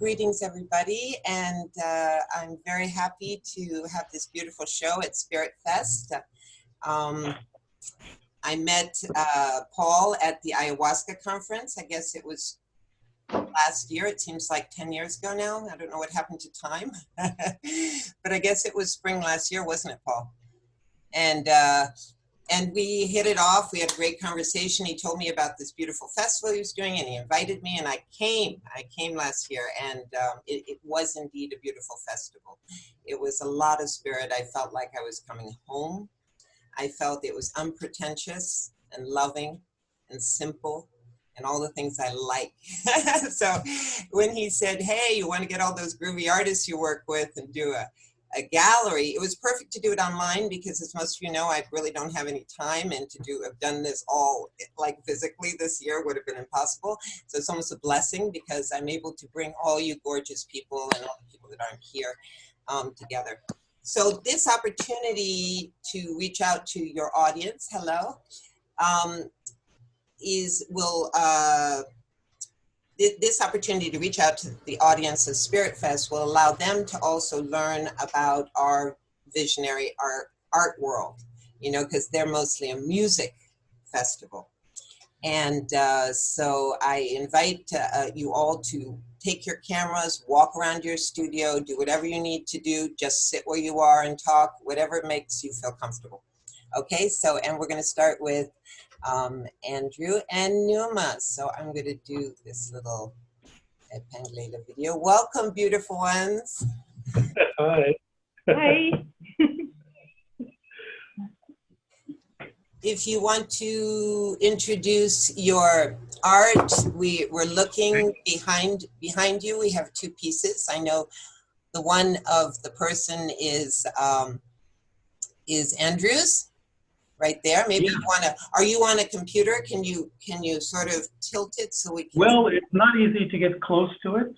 greetings everybody, and I'm very happy to have this beautiful show at Spiritfest. I met Paul at the ayahuasca conference. I guess it was last year. It seems like 10 years ago now. I don't know what happened to time, but I guess it was spring last year, wasn't it, Paul? And we hit it off. We had a great conversation. He told me about this beautiful festival he was doing, and he invited me, and I came last year, and it was indeed a beautiful festival. It was a lot of spirit. I felt like I was coming home. I felt it was unpretentious and loving and simple and all the things I like. So when he said, hey, you want to get all those groovy artists you work with and do a gallery, it was perfect to do it online because, as most of you know, I really don't have any time, and have done this all like physically this year would have been impossible. So it's almost a blessing because I'm able to bring all you gorgeous people and all the people that aren't here together. So this opportunity to reach out to your audience, hello, this opportunity to reach out to the audience of Spiritfest will allow them to also learn about our visionary art world, you know, because they're mostly a music festival. And so I invite you all to take your cameras, walk around your studio, do whatever you need to do, just sit where you are and talk, whatever makes you feel comfortable. Okay, so, and we're gonna start with Andrew and Numa. So I'm going to do this little Panglela video. Welcome, beautiful ones. Hi. Hi. If you want to introduce your art, we're looking behind you. We have two pieces. I know the one of the person is Andrew's. Right there. Maybe you want to. Are you on a computer? Can you sort of tilt it so we can? Well, it's not easy to get close to it.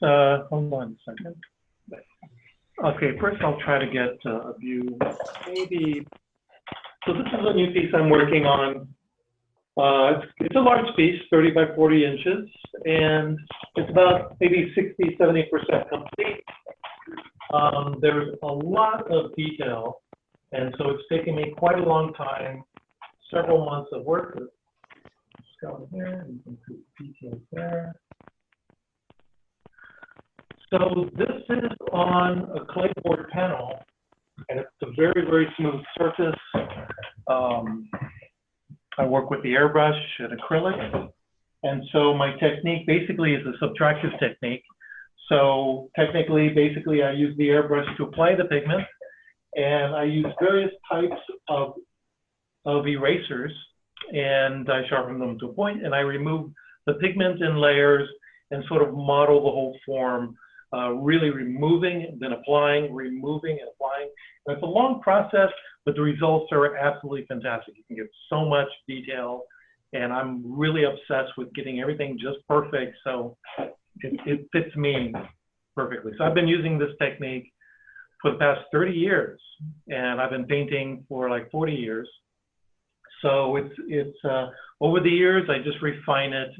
Hold on a second. Okay, first I'll try to get a view. Maybe. So this is a new piece I'm working on. It's a large piece, 30 by 40 inches, and it's about maybe 60–70% complete. There's a lot of detail, and so it's taken me quite a long time. Several months of work. Let's go here, you can see details there. So this is on a clayboard panel, and it's a very, very smooth surface. I work with the airbrush and acrylic, and so my technique basically is a subtractive technique. So technically, basically, I use the airbrush to apply the pigment, and I use various types of erasers, and I sharpen them to a point, and I remove the pigment in layers and sort of model the whole form, really removing, then applying, removing and applying. And it's a long process, but the results are absolutely fantastic. You can get so much detail, and I'm really obsessed with getting everything just perfect, so it fits me perfectly. So I've been using this technique for the past 30 years, and I've been painting for like 40 years. So it's over the years, I just refine it,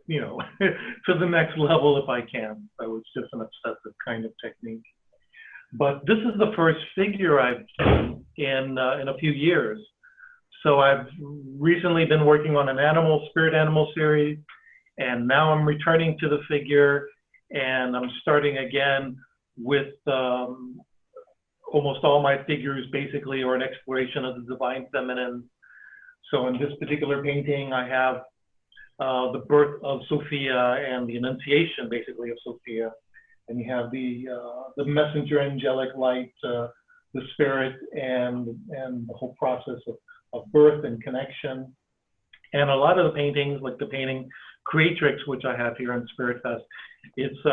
you know, to the next level if I can. So it's just an obsessive kind of technique. But this is the first figure I've done in a few years. So I've recently been working on an spirit animal series, and now I'm returning to the figure, and I'm starting again with almost all my figures basically are an exploration of the divine feminine. So in this particular painting, I have the birth of Sophia and the annunciation basically of Sophia. And you have the messenger angelic light, the spirit, and the whole process of birth and connection. And a lot of the paintings, like the painting Creatrix, which I have here in Spiritfest, it's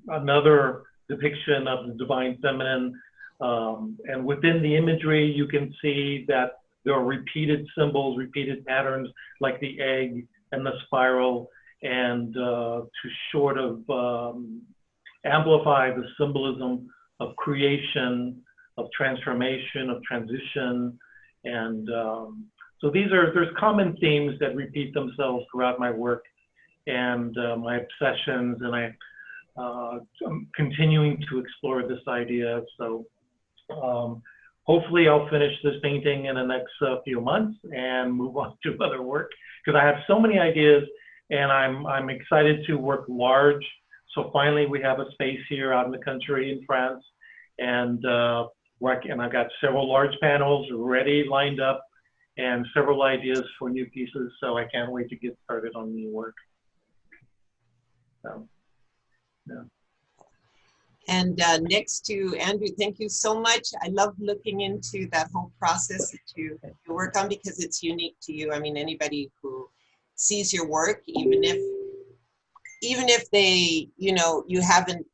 another depiction of the divine feminine. And within the imagery, you can see that there are repeated symbols, repeated patterns, like the egg and the spiral, and to sort of amplify the symbolism of creation, of transformation, of transition. And so there's common themes that repeat themselves throughout my work and my obsessions, and I'm continuing to explore this idea. So hopefully I'll finish this painting in the next few months and move on to other work, because I have so many ideas, and I'm excited to work large. So finally we have a space here out in the country in France, and I've got several large panels ready, lined up, and several ideas for new pieces. So I can't wait to get started on new work. So, yeah. And next to Andrew, thank you so much. I love looking into that whole process that you work on, because it's unique to you. I mean, anybody who sees your work, even if they, you know, you haven't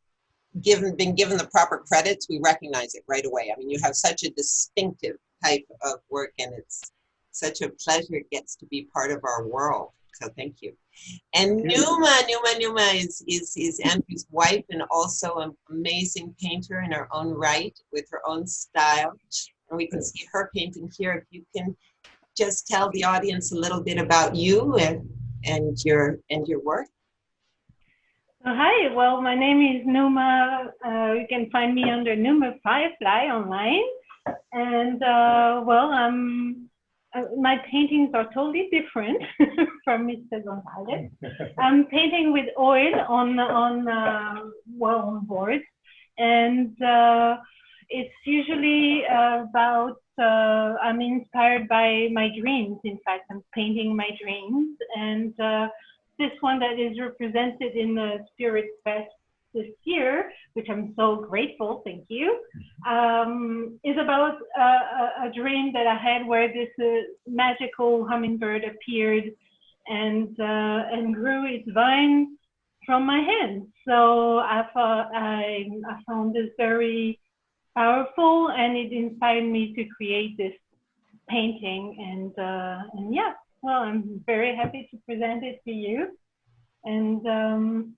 been given the proper credits, we recognize it right away. I mean, you have such a distinctive type of work, and it's such a pleasure it gets to be part of our world. So thank you. And Numa is Andrew's wife, and also an amazing painter in her own right with her own style. And we can see her painting here. If you can just tell the audience a little bit about you and your work. Hi, well, my name is Numa. You can find me under Numa Firefly online. And my paintings are totally different from Mr. Gonzalez. I'm painting with oil on board, and it's usually about, I'm inspired by my dreams. In fact, I'm painting my dreams, and this one that is represented in the Spiritfest this year, which I'm so grateful, thank you, is about a dream that I had where this magical hummingbird appeared and grew its vine from my hand. So I found this very powerful, and it inspired me to create this painting. And yeah, well, I'm very happy to present it to you. And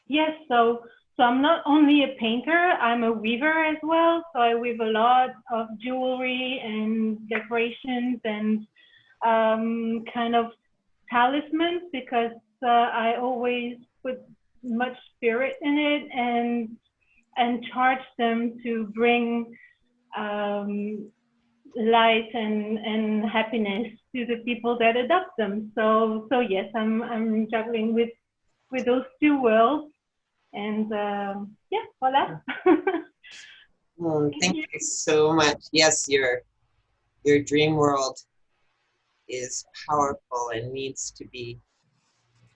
yes, so I'm not only a painter, I'm a weaver as well. So I weave a lot of jewelry and decorations and kind of talismans, because I always put much spirit in it and charge them to bring light and happiness to the people that adopt them. So yes, I'm juggling with those two worlds. And yeah, voila. Thank you so much. Yes, your dream world is powerful and needs to be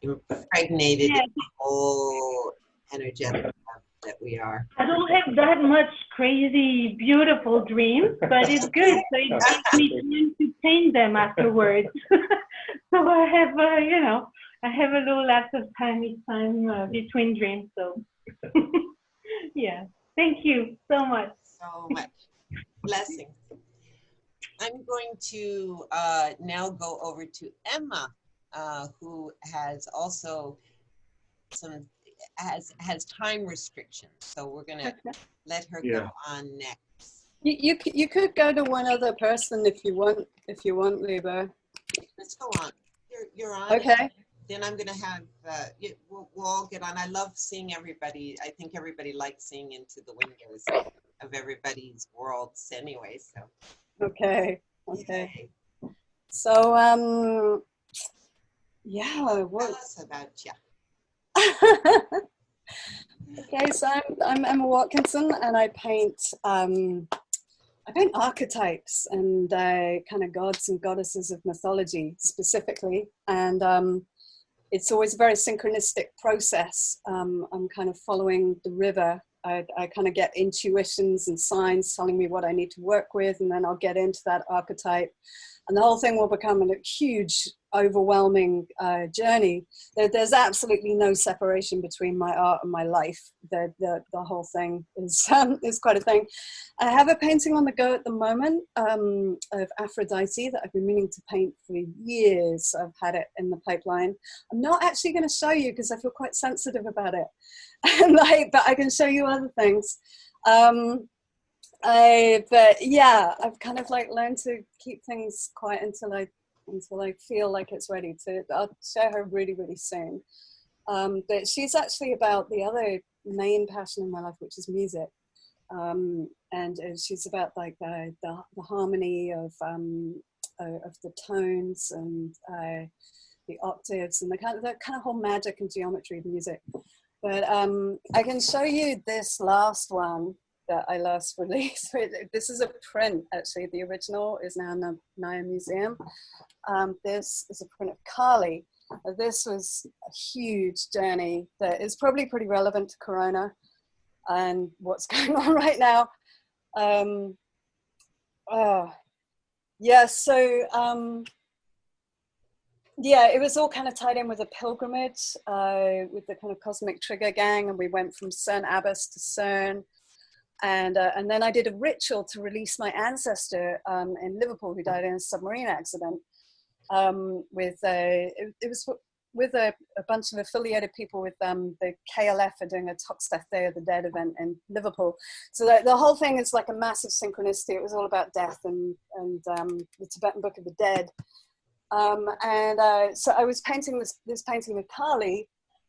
impregnated in the whole energetic love that we are. I don't have that much crazy, beautiful dreams, but it's good. So it makes me time to paint them afterwards. So I have, I have a little lapse of time each time between dreams. So yeah, thank you so much. So much. Blessings. I'm going to now go over to Emma, who has also has time restrictions. So we're going to let her go on next. You could go to one other person if you want, Liba. Let's go on. You're on. Okay. Then I'm going to have, we'll all get on. I love seeing everybody. I think everybody likes seeing into the windows of everybody's worlds anyway. So. Okay. So, yeah. Tell us about you. Okay, so I'm Emma Watkinson, and I paint archetypes and kind of gods and goddesses of mythology specifically, and it's always a very synchronistic process. I'm kind of following the river. I kind of get intuitions and signs telling me what I need to work with, and then I'll get into that archetype, and the whole thing will become a huge, overwhelming journey. There's absolutely no separation between my art and my life. The whole thing is quite a thing. I have a painting on the go at the moment of Aphrodite that I've been meaning to paint for years. I've had it in the pipeline. I'm not actually going to show you because I feel quite sensitive about it. But I can show you other things. But yeah, I've kind of learned to keep things quiet until I feel like it's ready to. I'll show her really, really soon. But she's actually about the other main passion in my life, which is music. And she's about like the harmony of the tones and the octaves and the kind of whole magic and geometry of music. But I can show you this last one that I last released. This is a print, actually. The original is now in the Naya Museum. This is a print of Kali. This was a huge journey that is probably pretty relevant to Corona and what's going on right now. Yeah, so yeah, it was all kind of tied in with a pilgrimage with the kind of Cosmic Trigger Gang, and we went from Cern Abbas to Cern, and then I did a ritual to release my ancestor in Liverpool, who died in a submarine accident. It was with a bunch of affiliated people with the KLF are doing a Tox Death Day of the Dead event in Liverpool. So the whole thing is like a massive synchronicity. It was all about death and the Tibetan Book of the Dead. So I was painting this painting of Kali,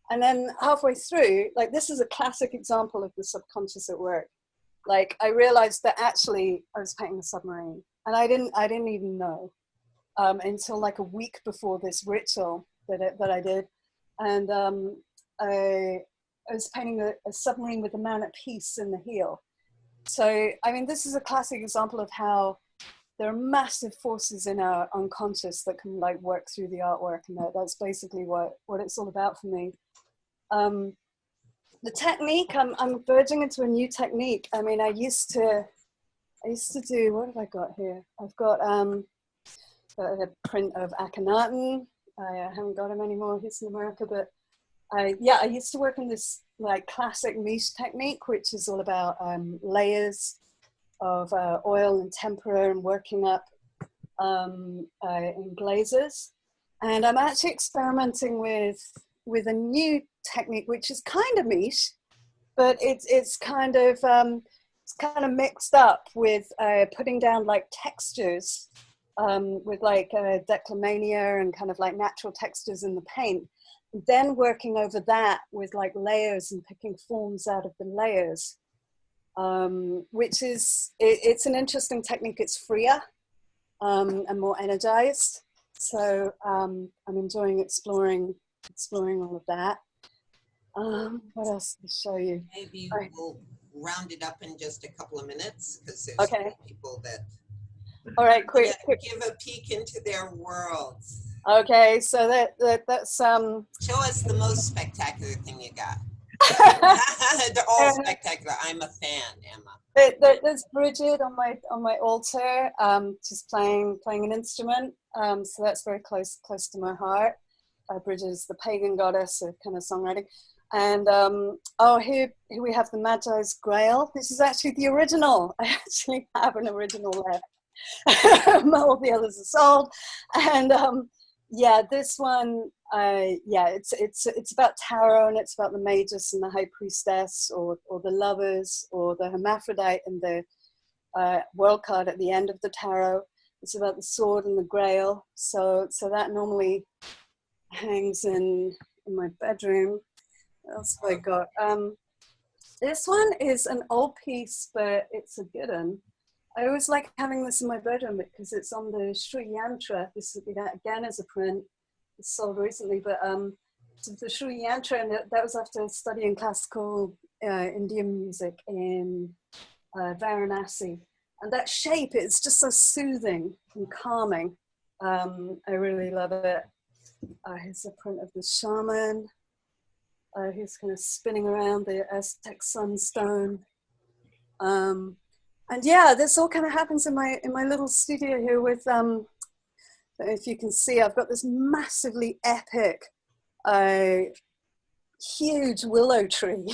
and then halfway through, like, this is a classic example of the subconscious at work. Like, I realized that actually I was painting a submarine, and I didn't even know until like a week before this ritual that I did, and I was painting a submarine with a man at peace in the heel. So I mean, this is a classic example of how there are massive forces in our unconscious that can like work through the artwork, and that's basically what it's all about for me. The technique, I'm verging into a new technique. I mean, I used to do, what have I got here? I've got a print of Akhenaten. I haven't got him anymore, he's in America, but I used to work in this like classic niche technique, which is all about layers of oil and tempera and working up in glazes. And I'm actually experimenting with a new technique, which is kind of niche, but it's kind of mixed up with putting down like textures with like declamania and kind of like natural textures in the paint, then working over that with like layers and picking forms out of the layers, which is, it's an interesting technique. It's freer and more energized. So I'm enjoying exploring all of that. What else to show you? Maybe Right. we'll round it up in just a couple of minutes, because there's Okay. people that All right, quick. give a peek into their worlds. Okay, so that's Show us the most spectacular thing you got. They're all spectacular. I'm a fan, Emma. There's Bridget on my altar, just playing an instrument. So that's very close to my heart. Bridget is the pagan goddess of kind of songwriting. And here we have the Magi's Grail. This is actually the original. I actually have an original left. All the others are sold. And yeah, this one, it's about tarot, and it's about the Magus and the High Priestess, or the lovers, or the hermaphrodite and the world card at the end of the tarot. It's about the sword and the grail. So that normally hangs in my bedroom. What else have I got? This one is an old piece, but it's a good one. I always like having this in my bedroom because it's on the Sri Yantra. This again is a print. It's sold recently, but the Sri Yantra, and that was after studying classical Indian music in Varanasi. And that shape, it's just so soothing and calming. I really love it. Here's a print of the shaman. He's kind of spinning around the Aztec sunstone. And yeah, this all kind of happens in my little studio here with, if you can see, I've got this massively epic, huge willow tree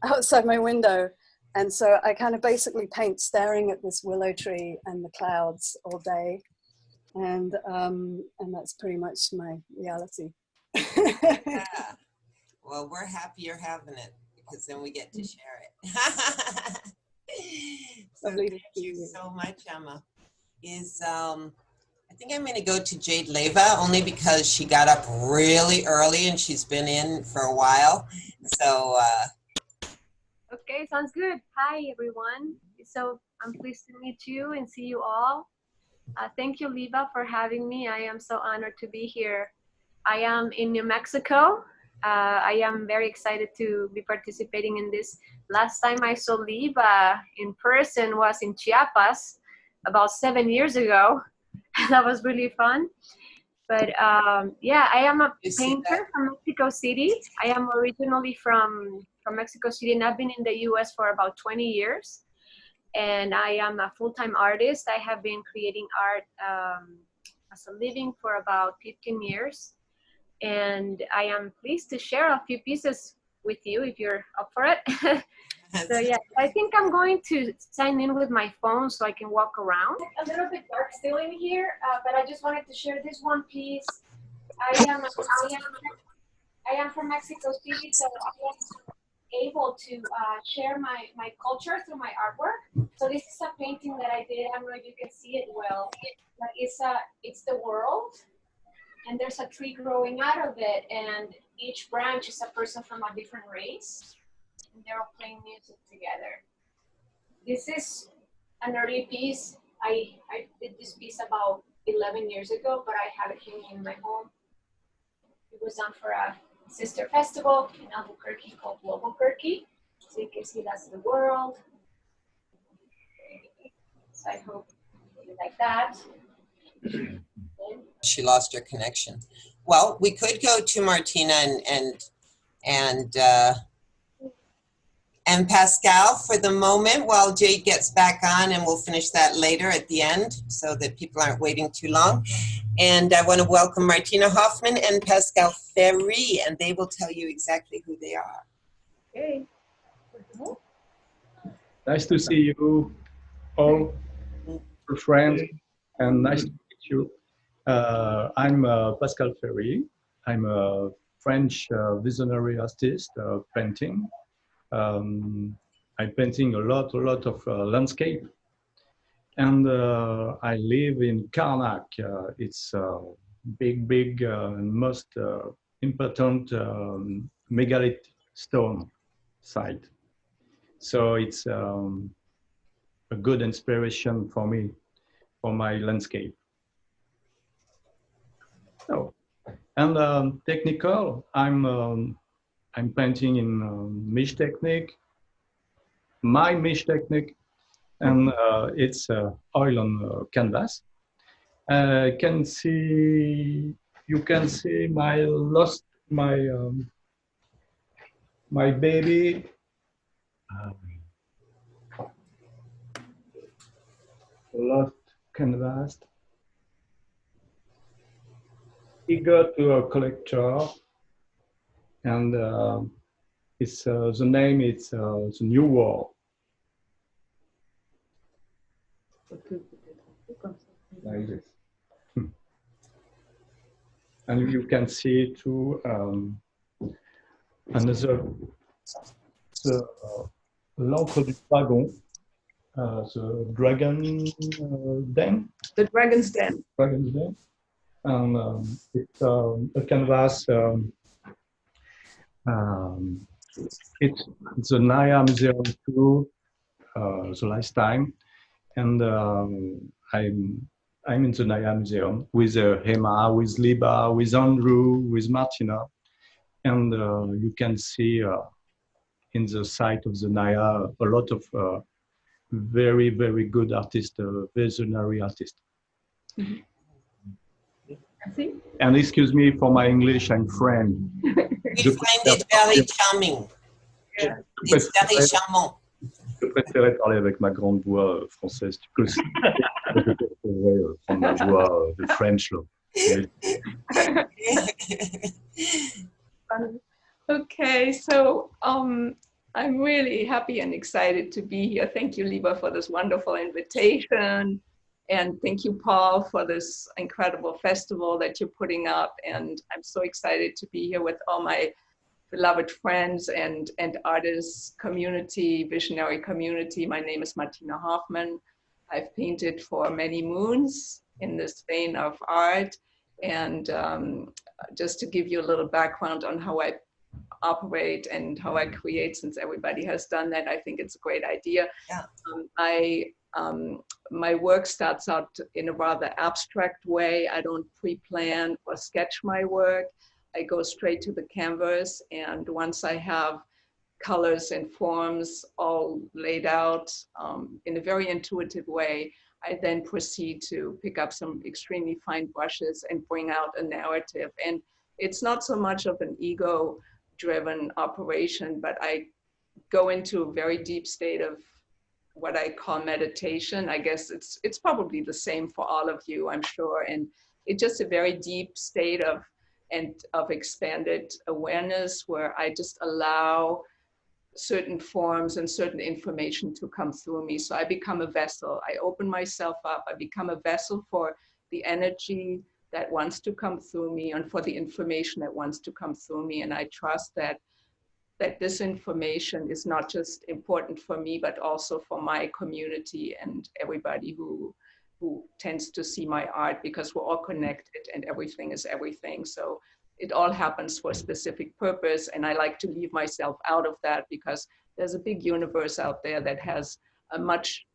outside my window. And so I kind of basically paint staring at this willow tree and the clouds all day. And that's pretty much my reality. Yeah. Well, we're happy you're having it, because then we get to share it. So thank you so much, Emma. I think I'm going to go to Jade Leyva only because she got up really early and she's been in for a while. So, Okay, sounds good. Hi, everyone. So I'm pleased to meet you and see you all. Thank you, Liba, for having me. I am so honored to be here. I am in New Mexico. I am very excited to be participating in this. Last time I saw Liba in person was in Chiapas about 7 years ago. That was really fun. But yeah, I am a you see that? painter from Mexico City. I am originally from Mexico City, and I've been in the US for about 20 years. And I am a full-time artist. I have been creating art as a living for about 15 years. And I am pleased to share a few pieces with you if you're up for it. So yeah, I think I'm going to sign in with my phone so I can walk around. A little bit dark still in here, but I just wanted to share this one piece. I am from Mexico City, so I am able to share my culture through my artwork. So this is a painting that I did. I don't know if you can see it well, but it's the world, and there's a tree growing out of it, and each branch is a person from a different race, and they're all playing music together. This is an early piece. I did this piece about 11 years ago, but I have it hanging in my home. It was done for a sister festival in Albuquerque called Albuquerque. So you can see that's the world. So I hope you like that. She lost her connection. Well, we could go to Martina and Pascal for the moment while Jade gets back on, and we'll finish that later at the end so that people aren't waiting too long. And I want to welcome Martina Hoffman and Pascal Ferry, and they will tell you exactly who they are. Okay. Nice to see you all, friends, and nice to meet you. I'm Pascal Ferry. I'm a French visionary artist, painting. I'm painting a lot of landscape, and I live in Karnak. It's a big and most important megalith stone site. So it's a good inspiration for me, for my landscape. So, and technical, I'm painting in mesh technique, my mesh technique, and it's oil on canvas. You can see my baby. Lost canvas. He got to a collector, and it's the name. It's the New War. Like this. And you can see too another the l'encre du dragon. The dragon den. The Dragon's Den. Dragon's Den. And it's a canvas. It's the Naya Museum too. The last time, and I'm in the Naya Museum with Hema, with Liba, with Andrew, with Martina, and you can see in the site of the Naya a lot of very good artists, visionary artists. Mm-hmm. And excuse me for my English, I'm French. We find it very charming. Yeah. It's very charmant. Je préférais parler avec ma grande voix française. Tu peux aussi prendre ma voix de French. Okay, so I'm really happy and excited to be here. Thank you, Liba, for this wonderful invitation. And thank you, Paul, for this incredible festival that you're putting up. And I'm so excited to be here with all my beloved friends and artists community, visionary community. My name is Martina Hoffman. I've painted for many moons in this vein of art. And just to give you a little background on how I operate and how I create, since everybody has done that, I think it's a great idea. Yeah. My work starts out in a rather abstract way. I don't pre-plan or sketch my work. I go straight to the canvas, and once I have colors and forms all laid out in a very intuitive way, I then proceed to pick up some extremely fine brushes and bring out a narrative. And it's not so much of an ego-driven operation, but I go into a very deep state of what I call meditation. I guess it's probably the same for all of you, I'm sure. And it's just a very deep state of expanded awareness, where I just allow certain forms and certain information to come through me. So I become a vessel. I open myself up. I become a vessel for the energy that wants to come through me and for the information that wants to come through me. And I trust that this information is not just important for me, but also for my community and everybody who tends to see my art, because we're all connected and everything is everything. So it all happens for a specific purpose. And I like to leave myself out of that, because there's a big universe out there that has a much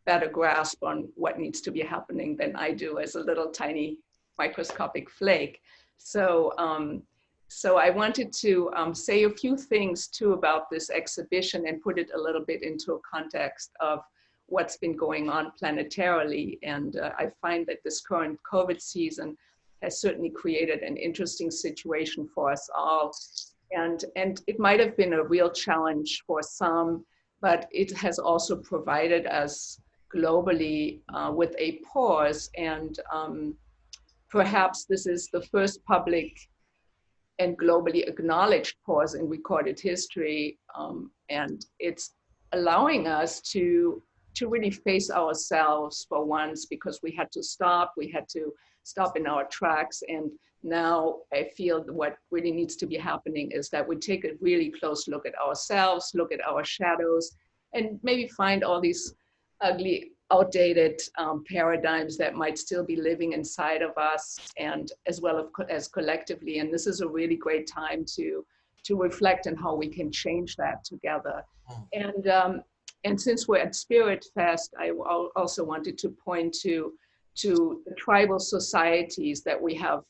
better grasp on what needs to be happening than I do as a little tiny microscopic flake. So I wanted to say a few things too about this exhibition and put it a little bit into a context of what's been going on planetarily. And I find that this current COVID season has certainly created an interesting situation for us all. And it might have been a real challenge for some, but it has also provided us globally with a pause. And perhaps this is the first public and globally acknowledged pause in recorded history. And it's allowing us to really face ourselves for once, because we had to stop in our tracks. And now I feel what really needs to be happening is that we take a really close look at ourselves, look at our shadows, and maybe find all these ugly, outdated paradigms that might still be living inside of us, and as well as collectively. And this is a really great time to reflect on how we can change that together. And since we're at Spiritfest, I also wanted to point to the tribal societies that we have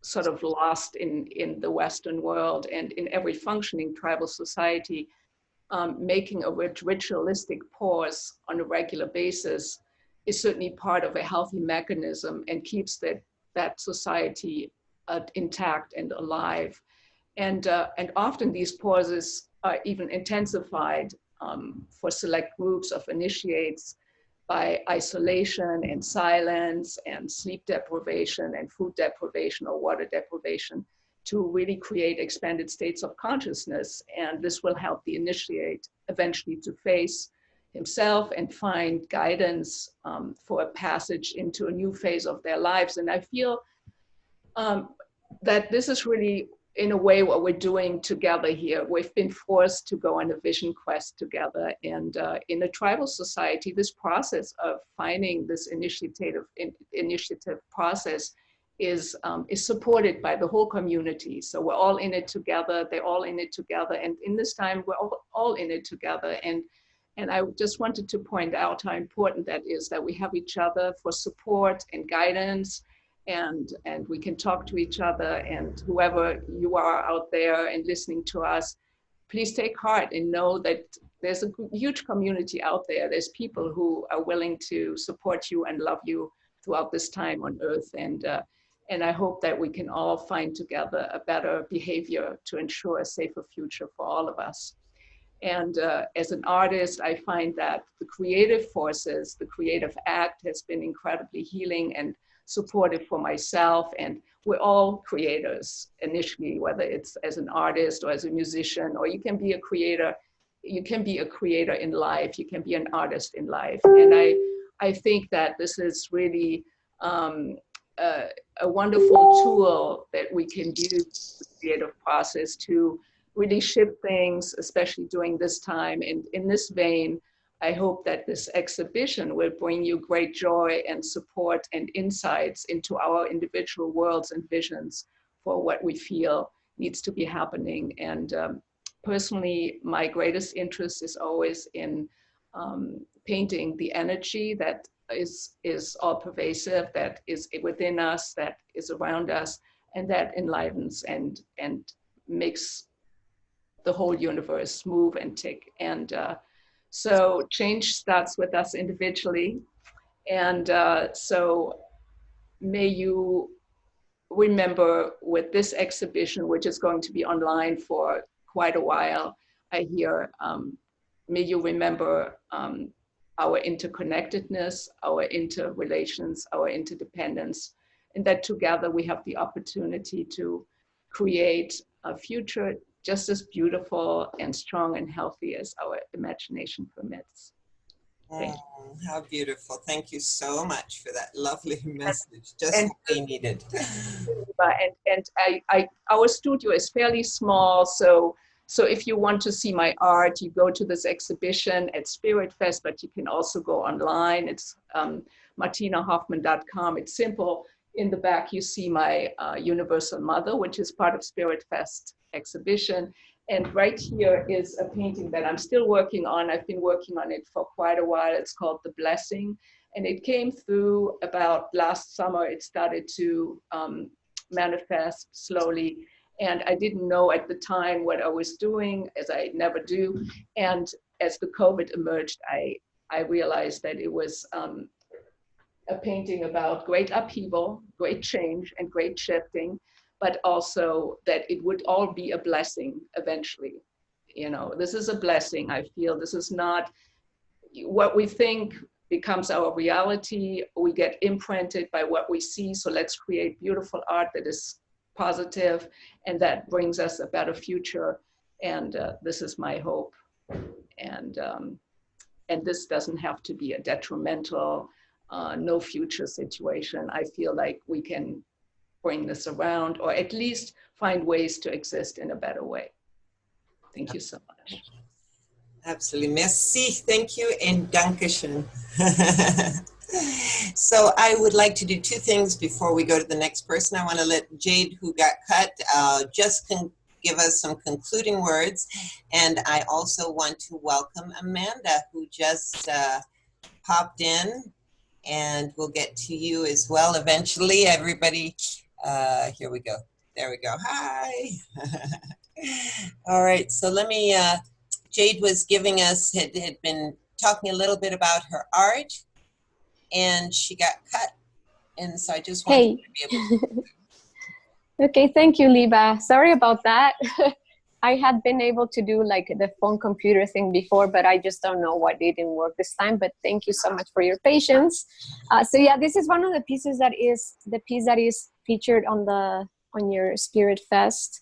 sort of lost in the Western world. And in every functioning tribal society, making a ritualistic pause on a regular basis is certainly part of a healthy mechanism and keeps that society intact and alive. And often these pauses are even intensified for select groups of initiates by isolation and silence and sleep deprivation and food deprivation or water deprivation, to really create expanded states of consciousness. And this will help the initiate eventually to face himself and find guidance for a passage into a new phase of their lives. And I feel that this is really, in a way, what we're doing together here. We've been forced to go on a vision quest together. And in a tribal society, this process of finding this initiative process is supported by the whole community. So we're all in it together, they're all in it together. And in this time, we're all in it together. And I just wanted to point out how important that is, that we have each other for support and guidance, and we can talk to each other. And whoever you are out there and listening to us, please take heart and know that there's a huge community out there. There's people who are willing to support you and love you throughout this time on Earth. And I hope that we can all find together a better behavior to ensure a safer future for all of us. And as an artist, I find that the creative forces, the creative act has been incredibly healing and supportive for myself. And we're all creators initially, whether it's as an artist or as a musician, or you can be a creator. You can be a creator in life. You can be an artist in life. And I think that this is really a wonderful tool that we can use the creative process to really shift things, especially during this time. And in this vein, I hope that this exhibition will bring you great joy and support and insights into our individual worlds and visions for what we feel needs to be happening. And personally, my greatest interest is always in painting the energy that is all pervasive, that is within us, that is around us, and that enlivens and makes the whole universe move and tick. And so change starts with us individually. And so may you remember with this exhibition, which is going to be online for quite a while, I hear, may you remember our interconnectedness, our interrelations, our interdependence, and that together we have the opportunity to create a future just as beautiful and strong and healthy as our imagination permits. Thank you. How beautiful. Thank you so much for that lovely message. Just what we needed. Our studio is fairly small, so if you want to see my art, you go to this exhibition at Spiritfest, but you can also go online. It's martinahoffman.com. It's simple. In the back, you see my Universal Mother, which is part of Spiritfest exhibition. And right here is a painting that I'm still working on. I've been working on it for quite a while. It's called The Blessing. And it came through about last summer. It started to manifest slowly. And I didn't know at the time what I was doing, as I never do. And as the COVID emerged, I realized that it was a painting about great upheaval, great change, and great shifting, but also that it would all be a blessing eventually. You know, this is a blessing, I feel. This is not what we think becomes our reality. We get imprinted by what we see. So let's create beautiful art that is positive and that brings us a better future. And this is my hope. And this doesn't have to be a detrimental, no future situation. I feel like we can bring this around, or at least find ways to exist in a better way. Thank you so much. Absolutely. Merci. Thank you. And Dankeschön. So I would like to do two things before we go to the next person. I want to let Jade, who got cut, just give us some concluding words. And I also want to welcome Amanda, who just popped in, and we'll get to you as well eventually. Everybody, here we go. There we go. Hi. All right. So let me, Jade was giving us, had been talking a little bit about her art, and she got cut. And so I just wanted to be able to. Okay, thank you, Liba. Sorry about that. I had been able to do like the phone computer thing before, but I just don't know why it didn't work this time. But thank you so much for your patience. So yeah, this is one of the pieces that is the piece that is featured on your Spiritfest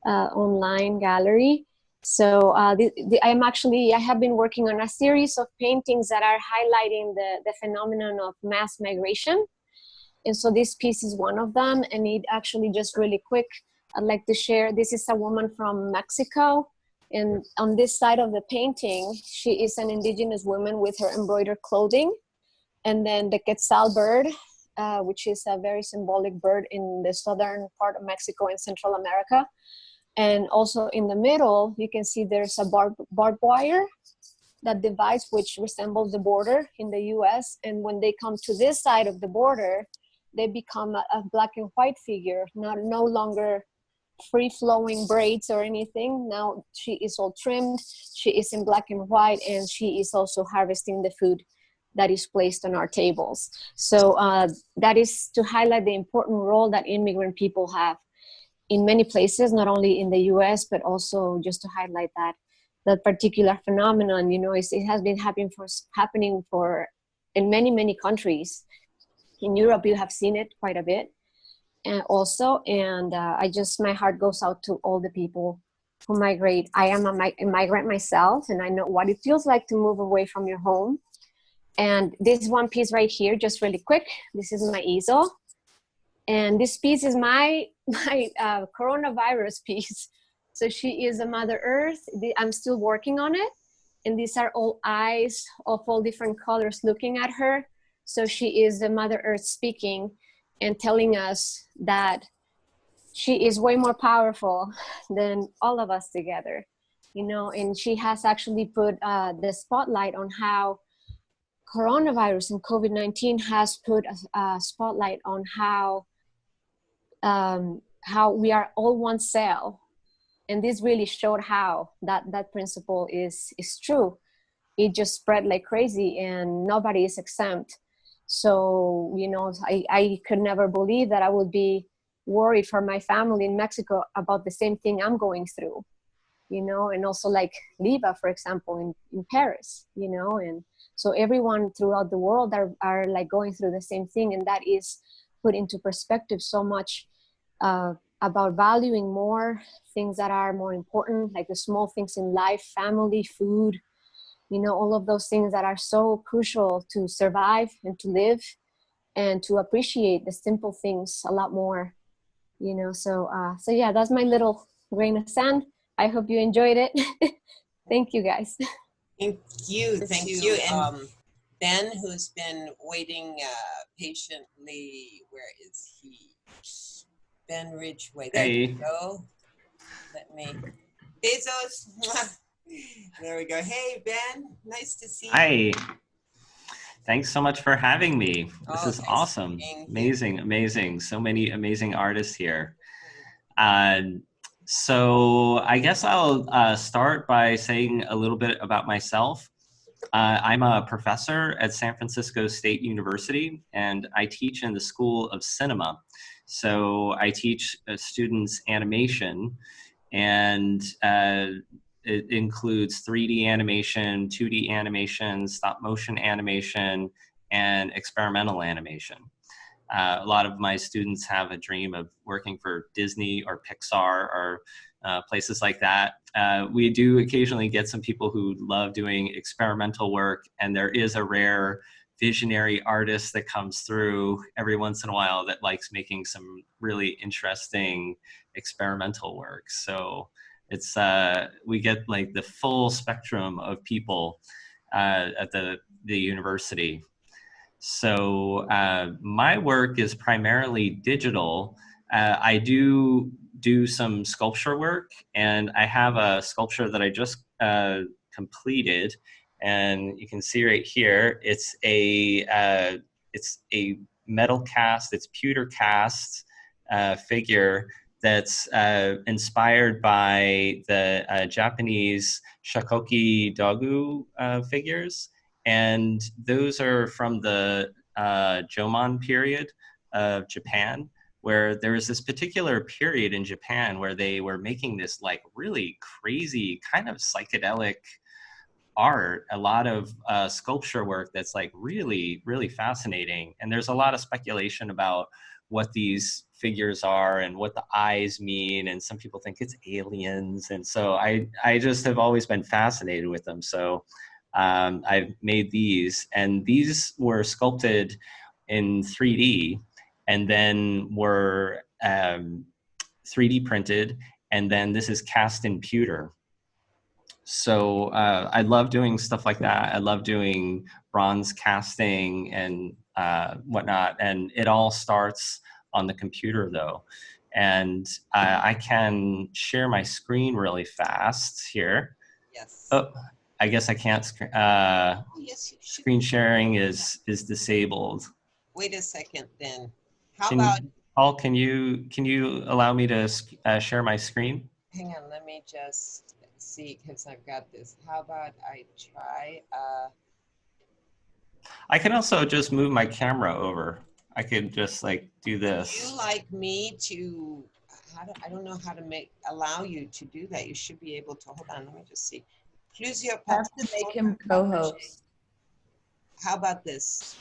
online gallery. So I have been working on a series of paintings that are highlighting the phenomenon of mass migration. And so this piece is one of them. And it actually, just really quick, I'd like to share, this is a woman from Mexico. And on this side of the painting, she is an indigenous woman with her embroidered clothing. And then the quetzal bird, which is a very symbolic bird in the southern part of Mexico and Central America. And also in the middle, you can see there's a barbed wire that divides, which resembles the border in the US. And when they come to this side of the border, they become a black and white figure, no longer free-flowing braids or anything. Now she is all trimmed, she is in black and white, and she is also harvesting the food that is placed on our tables. So that is to highlight the important role that immigrant people have in many places, not only in the US, but also just to highlight that particular phenomenon. You know, it has been happening in many, many countries. In Europe, you have seen it quite a bit also. And my heart goes out to all the people who migrate. I am a migrant myself, and I know what it feels like to move away from your home. And this one piece right here, just really quick, this is my easel. And this piece is my coronavirus piece. So she is a Mother Earth. I'm still working on it. and these are all eyes of all different colors looking at her. So she is the Mother Earth speaking and telling us that she is way more powerful than all of us together, you know. And she has actually put the spotlight on how coronavirus and COVID-19 has put a spotlight on how we are all one cell. And this really showed how that principle is true. It just spread like crazy and nobody is exempt. So, you know, I could never believe that I would be worried for my family in Mexico about the same thing I'm going through, you know. And also like Liba, for example, in Paris, you know. And so everyone throughout the world are like going through the same thing. And that is put into perspective so much about valuing more things that are more important, like the small things in life, family, food, you know, all of those things that are so crucial to survive and to live, and to appreciate the simple things a lot more, you know. So yeah, that's my little grain of sand. I hope you enjoyed it. Thank you, guys. Thank you. And Ben, who's been waiting patiently, where is he? Ben Ridgway. There Hey. we go. Let me. Bezos. There we go. Hey, Ben. Nice to see you. Hi. Thanks so much for having me. This is thanks awesome. for being here. Amazing, amazing. So many amazing artists here. So I guess I'll start by saying a little bit about myself. I'm a professor at San Francisco State University, and I teach in the School of Cinema. So I teach students animation, and it includes 3D animation, 2D animation, stop motion animation, and experimental animation. A lot of my students have a dream of working for Disney or Pixar or places like that. We do occasionally get some people who love doing experimental work, and there is a rare visionary artist that comes through every once in a while that likes making some really interesting experimental work. So it's we get like the full spectrum of people at the university. So my work is primarily digital. I do some sculpture work, and I have a sculpture that I just completed, and you can see right here. It's a metal cast. It's pewter cast figure that's inspired by the Japanese shakoki dogu figures. And those are from the Jomon period of Japan, where there was this particular period in Japan where they were making this like really crazy kind of psychedelic art, a lot of sculpture work that's like really, really fascinating. And there's a lot of speculation about what these figures are and what the eyes mean. And some people think it's aliens. And so I just have always been fascinated with them. So I've made these, and these were sculpted in 3D and then were 3D printed, and then this is cast in pewter. So I love doing stuff like that. I love doing bronze casting and whatnot, and it all starts on the computer though. And I can share my screen really fast here. Yes. Oh, I guess I can't. Yes, you should. Screen sharing is disabled. Wait a second, then. How about? Paul, can you allow me to share my screen? Hang on, let me just see, because I've got this. How about I try? I can also just move my camera over. I could just like do this. Would you like me to? I don't know how to allow you to do that. You should be able to. Hold on, let me just see. Have to make him co-host. How about this?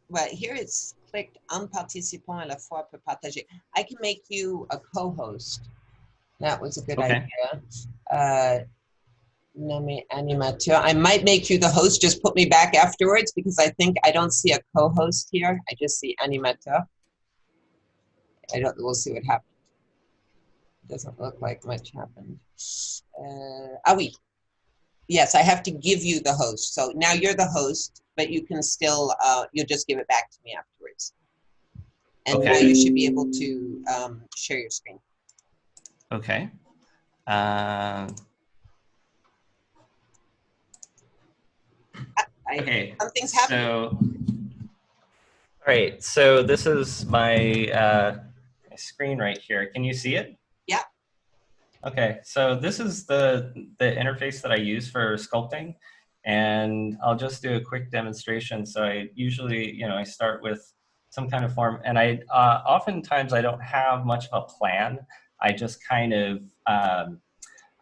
Well, here it's clicked un participant à la fois peut partager. I can make you a co-host. That was a good idea. Nommé animateur. I might make you the host. Just put me back afterwards, because I think I don't see a co-host here. I just see animateur. We'll see what happens. Doesn't look like much happened. Ah oui. Yes, I have to give you the host. So now you're the host, but you can still, you'll just give it back to me afterwards. And now you should be able to share your screen. Okay. Okay. Something's happening. So, all right. So this is my, my screen right here. Can you see it? Yeah. Okay. So this is the interface that I use for sculpting, and I'll just do a quick demonstration. So I usually, I start with some kind of form, and I oftentimes I don't have much of a plan. I just kind of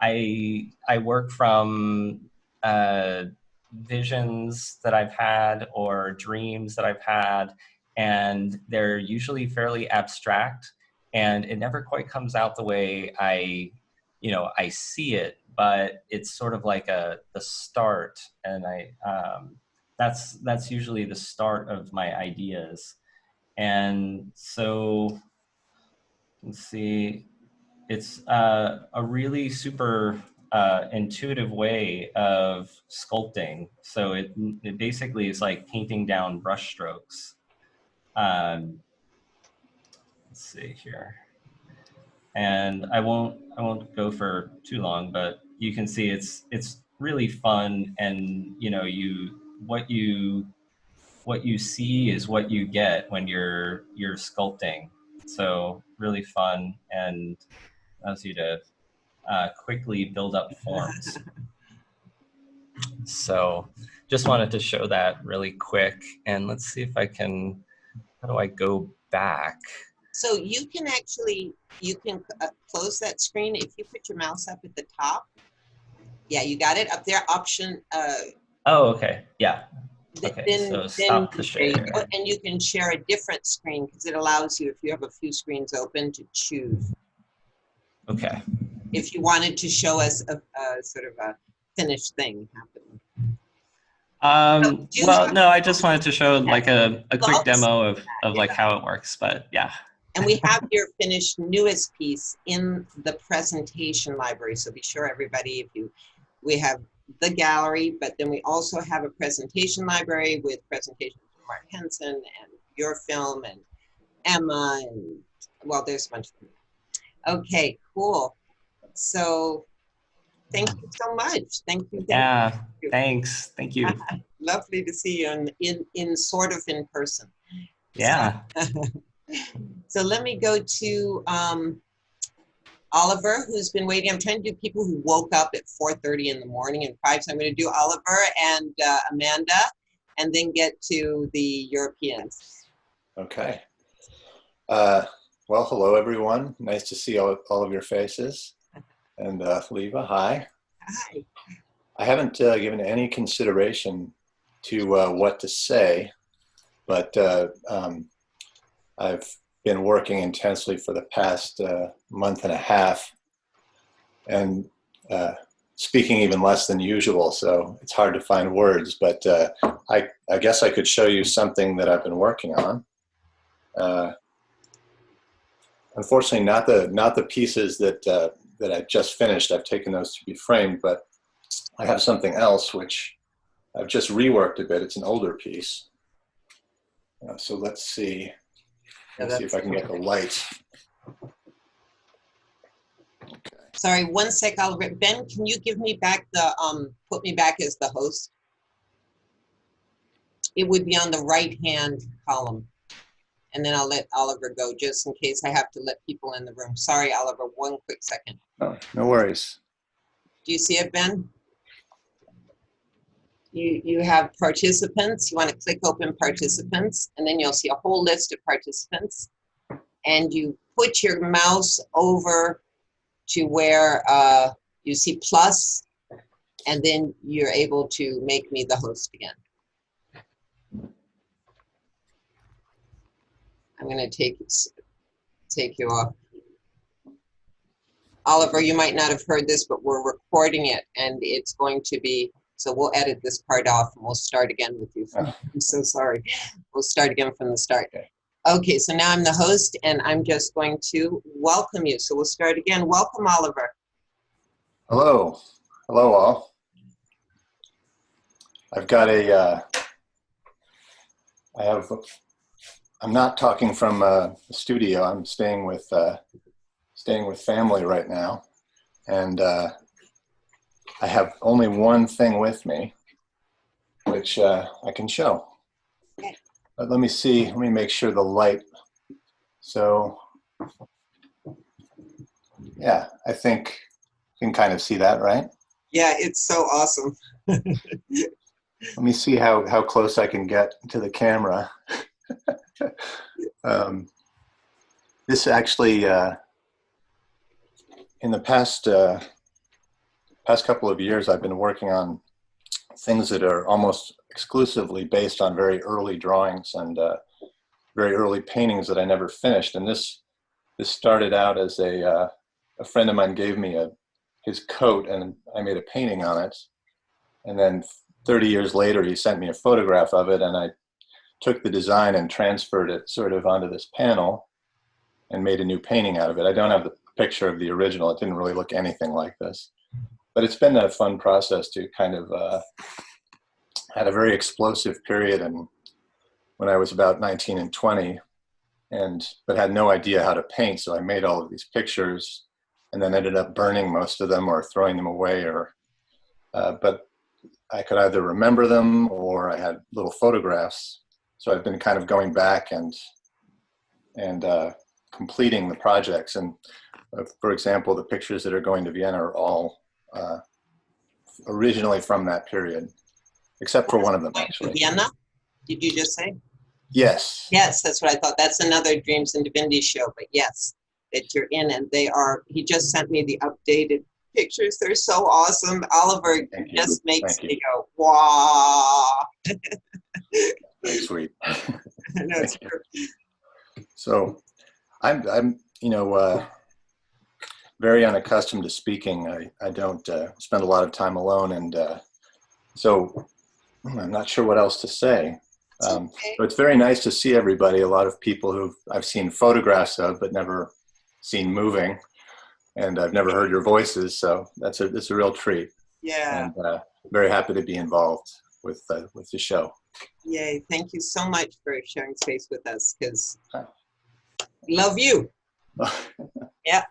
I work from visions that I've had or dreams that I've had, and they're usually fairly abstract, and it never quite comes out the way I see it, but it's sort of like the start, and that's usually the start of my ideas. And so let's see, it's a really super intuitive way of sculpting. So it basically is like painting down brush strokes. Let's see here. And I won't go for too long, but you can see it's really fun, and what you see is what you get when you're sculpting. So really fun, and allows you to quickly build up forms. So just wanted to show that really quick, and let's see if I can, how do I go back? So you can actually, close that screen if you put your mouse up at the top. Yeah, you got it up there, option. Oh, okay, yeah. Okay, so stop the share. And you can share a different screen because it allows you, if you have a few screens open, to choose. Okay. If you wanted to show us a sort of a finished thing happening. Well, no, I just wanted to show like a quick demo of like how it works, but yeah. And we have your finished newest piece in the presentation library. So be sure everybody, we have the gallery, but then we also have a presentation library with presentations from Mark Henson and your film and Emma, and well, there's a bunch of them. Okay, cool. So thank you so much. Thank you. Yeah, thanks. Thank you. Lovely to see you in sort of in person. Yeah. So let me go to Oliver, who's been waiting. I'm trying to do people who woke up at 4:30 in the morning and 5. So I'm going to do Oliver and Amanda, and then get to the Europeans. Okay. Well, hello, everyone. Nice to see all of your faces. And Liba, hi. Hi. I haven't given any consideration to what to say, but I've been working intensely for the past month and a half, and speaking even less than usual, so it's hard to find words, but I guess I could show you something that I've been working on. Unfortunately, not the pieces that I just finished. I've taken those to be framed, but I have something else which I've just reworked a bit. It's an older piece. So let's see. Let's see if I can get the light. Okay. Sorry, one sec, Oliver. Ben, can you give me back the, put me back as the host? It would be on the right-hand column. And then I'll let Oliver go just in case I have to let people in the room. Sorry, Oliver, one quick second. Oh, no worries. Do you see it, Ben? You have participants. You want to click open participants, and then you'll see a whole list of participants. And you put your mouse over to where you see plus, and then you're able to make me the host again. I'm going to take you off. Oliver, you might not have heard this, but we're recording it, and it's going to be, so we'll edit this part off, and we'll start again with you. I'm so sorry. We'll start again from the start. Okay, so now I'm the host, and I'm just going to welcome you. So we'll start again. Welcome, Oliver. Hello. Hello, all. I've got I'm not talking from a studio. I'm staying with family right now, and I have only one thing with me, which I can show. But let me see. Let me make sure the light. So, yeah, I think you can kind of see that, right? Yeah, it's so awesome. Let me see how close I can get to the camera. This actually, in the past couple of years, I've been working on things that are almost exclusively based on very early drawings and very early paintings that I never finished. And this started out as a friend of mine gave me his coat, and I made a painting on it. And then 30 years later, he sent me a photograph of it, and I took the design and transferred it sort of onto this panel and made a new painting out of it. I don't have the picture of the original. It didn't really look anything like this. But it's been a fun process to kind of had a very explosive period, and when I was about 19 and 20, but had no idea how to paint. So I made all of these pictures and then ended up burning most of them or throwing them away, but I could either remember them or I had little photographs. So I've been kind of going back and completing the projects. And for example, the pictures that are going to Vienna are all originally from that period, except for one of them, actually. Vienna, did you just say? Yes. Yes, that's what I thought. That's another Dreams and Divinities show, but yes, that you're in, and he just sent me the updated pictures. They're so awesome. Oliver just makes me go, wow. Very sweet. No, it's perfect. So I'm very unaccustomed to speaking. I don't spend a lot of time alone, and so I'm not sure what else to say. But it's very nice to see everybody. A lot of people who I've seen photographs of, but never seen moving, and I've never heard your voices. So it's a real treat. Yeah. And very happy to be involved with the show. Yay! Thank you so much for sharing space with us, because we love you. Yeah.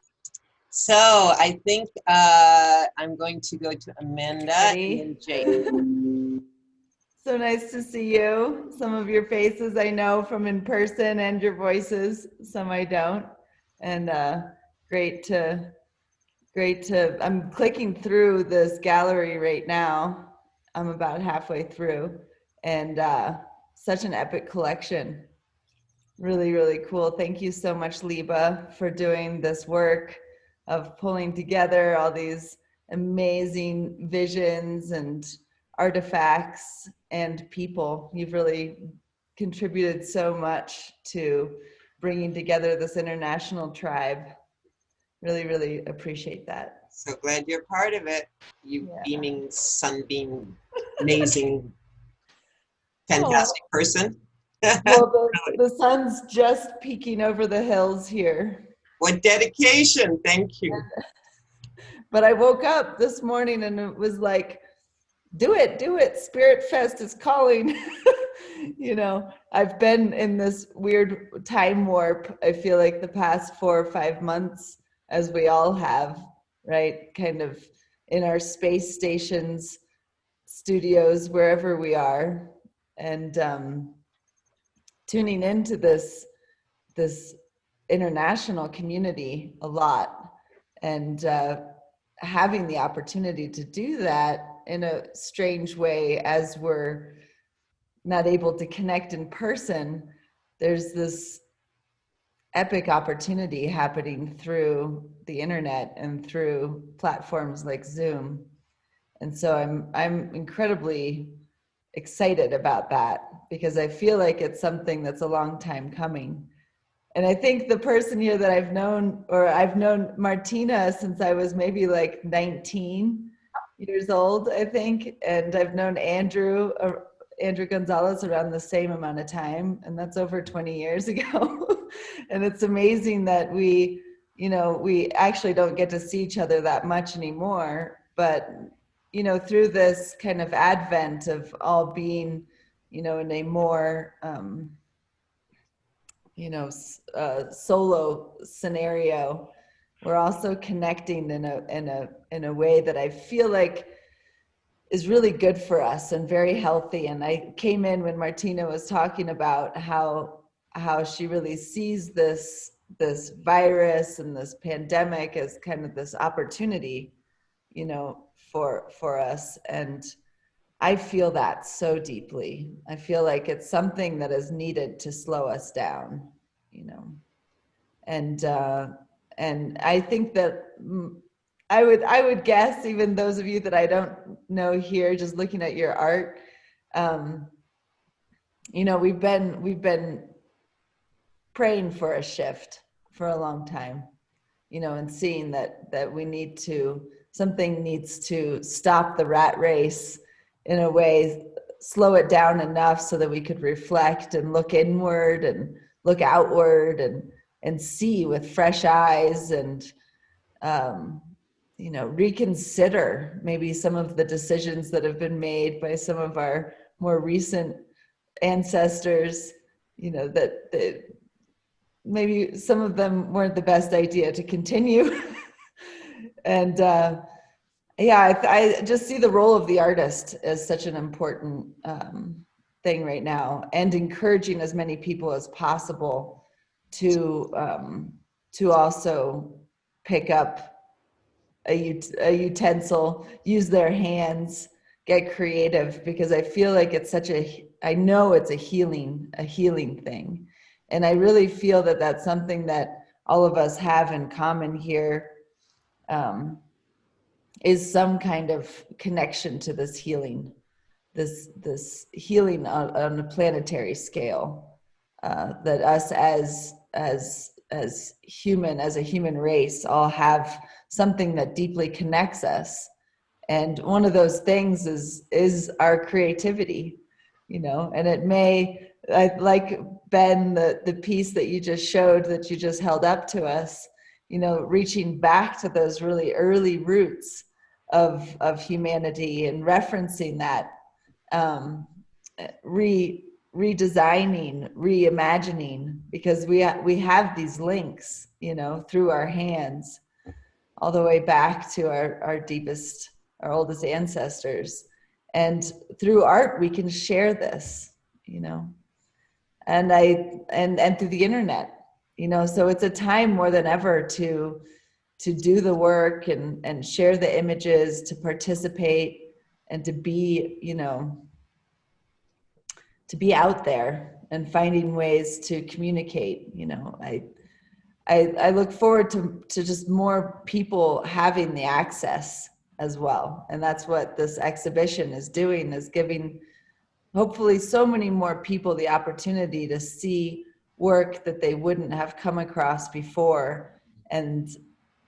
So I think I'm going to go to Amanda and Jake. So nice to see you. Some of your faces I know from in person, and your voices, some I don't. And great to, I'm clicking through this gallery right now. I'm about halfway through, and such an epic collection. Really, really cool. Thank you so much, Liba, for doing this work of pulling together all these amazing visions and artifacts and people. You've really contributed so much to bringing together this international tribe. Really, really appreciate that. So glad you're part of it. You beaming, sunbeam, amazing, fantastic person. Well, the sun's just peeking over the hills here. What dedication. Thank you. But I woke up this morning and it was like, do it. Spiritfest is calling. I've been in this weird time warp, I feel like, the past 4 or 5 months, as we all have, right? Kind of in our space stations, studios, wherever we are, and tuning into this international community a lot, and having the opportunity to do that in a strange way, as we're not able to connect in person. There's this epic opportunity happening through the internet and through platforms like Zoom. And so I'm incredibly excited about that, because I feel like it's something that's a long time coming. And I think the person here that I've known Martina since I was maybe like 19 years old, I think. And I've known Andrew Gonzalez around the same amount of time, and that's over 20 years ago. And it's amazing that we actually don't get to see each other that much anymore, but you know, through this kind of advent of all being, you know, in a more, you know, solo scenario, we're also connecting in a way that I feel like is really good for us and very healthy. And I came in when Martina was talking about how she really sees this virus and this pandemic as kind of this opportunity, you know, for us. And I feel that so deeply. I feel like it's something that is needed to slow us down, you know. And I think that I would guess, even those of you that I don't know here, just looking at your art, you know, we've been praying for a shift for a long time, you know, and seeing that we need to, something needs to stop the rat race in a way, slow it down enough so that we could reflect and look inward and look outward and see with fresh eyes and, you know, reconsider maybe some of the decisions that have been made by some of our more recent ancestors, you know, that maybe some of them weren't the best idea to continue. And yeah, I just see the role of the artist as such an important thing right now, and encouraging as many people as possible to also pick up a utensil, use their hands, get creative, because I feel like it's such I know it's a healing thing. And I really feel that that's something that all of us have in common here, is some kind of connection to this healing, this healing on a planetary scale, that us as a human race all have something that deeply connects us. And one of those things is our creativity, you know. And it may, like Ben, the piece that you just showed, that you just held up to us, you know, reaching back to those really early roots of humanity and referencing that, redesigning, reimagining, because we have these links, you know, through our hands all the way back to our deepest, our oldest ancestors. And through art, we can share this, you know, and through the internet, you know. So it's a time more than ever to do the work and share the images, to participate, and to be, you know, to be out there and finding ways to communicate. You know, I look forward to just more people having the access as well. And that's what this exhibition is doing, is giving hopefully so many more people the opportunity to see work that they wouldn't have come across before. And,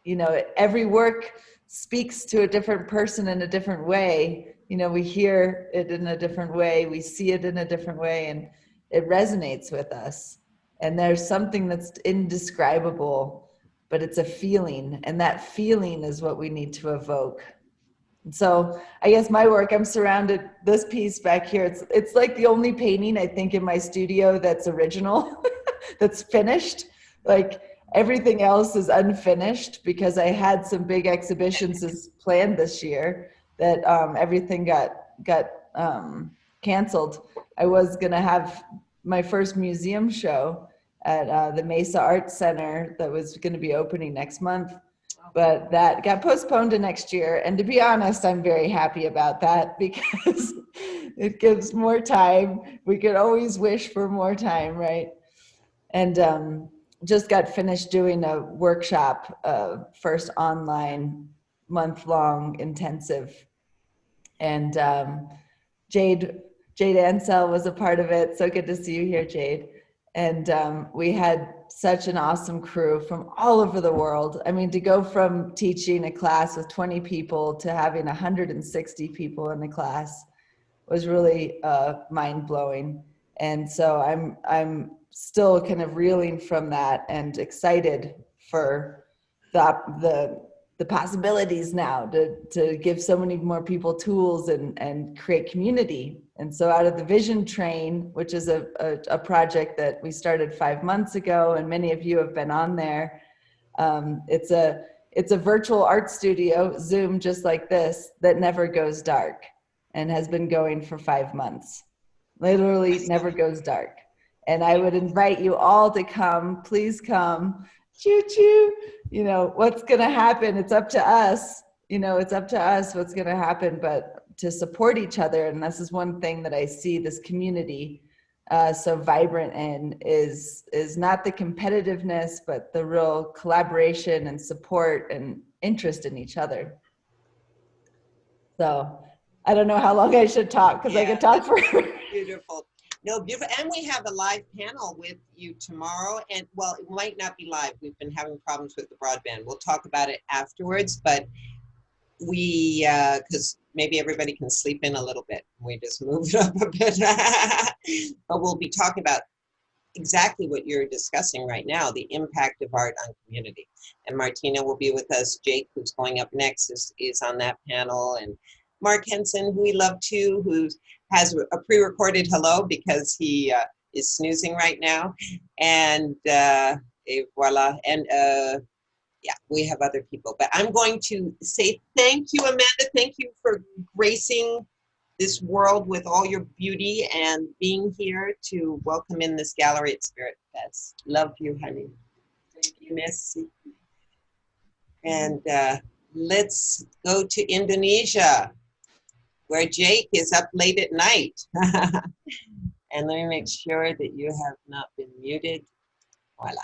you know, every work speaks to a different person in a different way. You know, we hear it in a different way, we see it in a different way, and it resonates with us. And there's something that's indescribable, but it's a feeling, and that feeling is what we need to evoke. So I guess my work, I'm surrounded, this piece back here, it's like the only painting I think in my studio that's original, that's finished. Like everything else is unfinished, because I had some big exhibitions planned this year that everything got canceled. I was gonna have my first museum show at the Mesa Arts Center that was gonna be opening next month, but that got postponed to next year. And to be honest, I'm very happy about that, because it gives more time. We could always wish for more time, right? And just got finished doing a workshop, first online month-long intensive. And Jade Ansell was a part of it. So good to see you here, Jade. And we had such an awesome crew from all over the world. I mean, to go from teaching a class with 20 people to having 160 people in the class was really mind-blowing. And so I'm still kind of reeling from that, and excited for the the possibilities now to give so many more people tools and create community. And so out of the Vision Train, which is a project that we started 5 months ago, and many of you have been on there, it's a virtual art studio, Zoom just like this, that never goes dark and has been going for 5 months. Literally never goes dark. And I would invite you all to come, please come. Choo choo. You know, what's going to happen? It's up to us. You know, it's up to us what's going to happen, but to support each other. And this is one thing that I see this community so vibrant in is not the competitiveness, but the real collaboration and support and interest in each other. So I don't know how long I should talk, because I could talk forever. Beautiful. No, beautiful. And we have a live panel with you tomorrow. And well, it might not be live. We've been having problems with the broadband. We'll talk about it afterwards, but we, because maybe everybody can sleep in a little bit. We just moved up a bit. But we'll be talking about exactly what you're discussing right now, the impact of art on community. And Martina will be with us. Jake, who's going up next, is on that panel. And Mark Henson, who we love too, who has a pre-recorded hello because he is snoozing right now. And voila. And yeah, we have other people. But I'm going to say thank you, Amanda. Thank you for gracing this world with all your beauty and being here to welcome in this gallery at Spiritfest. Love you, honey. Thank you, Messi. And let's go to Indonesia, where Jake is up late at night. And let me make sure that you have not been muted. Voila.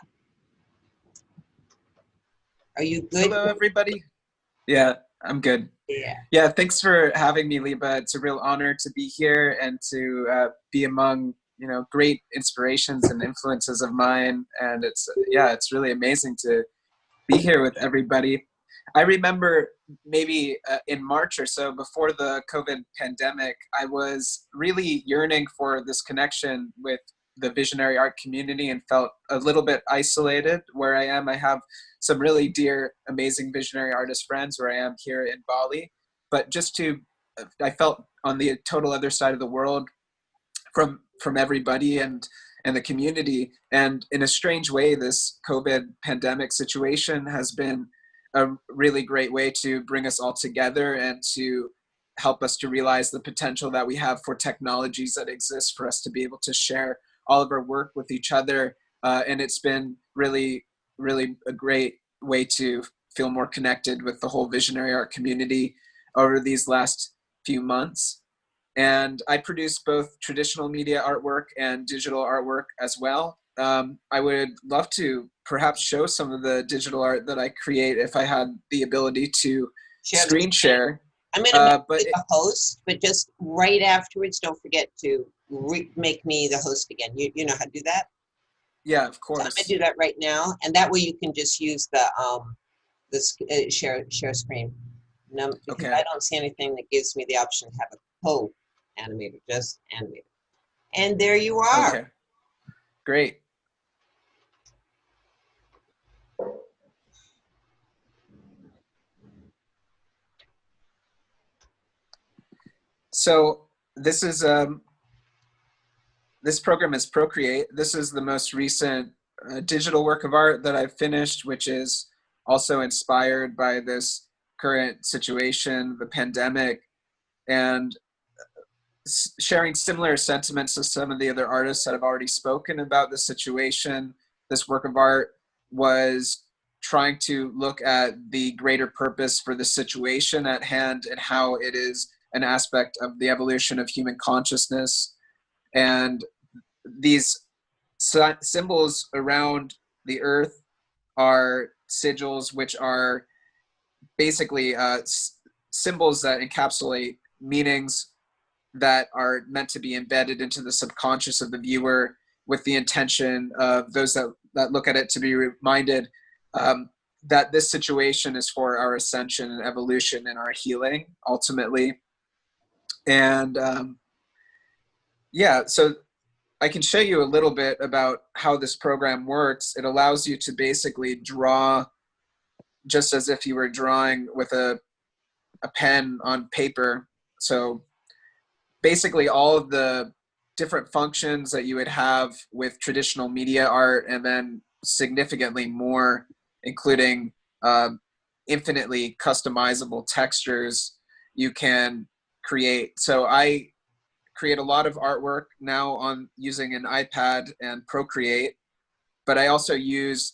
Are you good? Hello, everybody. Yeah, I'm good. Yeah, thanks for having me, Liba. It's a real honor to be here and to be among, you know, great inspirations and influences of mine. And it's really amazing to be here with everybody. I remember maybe in March or so, before the COVID pandemic, I was really yearning for this connection with the visionary art community and felt a little bit isolated where I am. I have some really dear, amazing visionary artist friends where I am here in Bali, but I felt on the total other side of the world from everybody and the community. And in a strange way, this COVID pandemic situation has been a really great way to bring us all together and to help us to realize the potential that we have for technologies that exist for us to be able to share all of our work with each other. And it's been really, really a great way to feel more connected with the whole visionary art community over these last few months. And I produce both traditional media artwork and digital artwork as well. I would love to perhaps show some of the digital art that I create if I had the ability to screen share. I'm going to make a host, but just right afterwards, don't forget to make me the host again. You know how to do that? Yeah, of course. So I'm going to do that right now, and that way you can just use the share screen. Because okay. I don't see anything that gives me the option to have a co-animator, just animator. And there you are. Okay. Great. So this is this program is Procreate. This is the most recent digital work of art that I've finished, which is also inspired by this current situation, the pandemic, and sharing similar sentiments to some of the other artists that have already spoken about the situation. This work of art was trying to look at the greater purpose for the situation at hand and how it is an aspect of the evolution of human consciousness. And these symbols around the earth are sigils, which are basically symbols that encapsulate meanings that are meant to be embedded into the subconscious of the viewer, with the intention of those that look at it to be reminded that this situation is for our ascension and evolution and our healing ultimately. And yeah, so I can show you a little bit about how this program works. It allows you to basically draw just as if you were drawing with a pen on paper. So basically all of the different functions that you would have with traditional media art, and then significantly more, including infinitely customizable textures you can create. So I create a lot of artwork now on using an iPad and Procreate, but I also use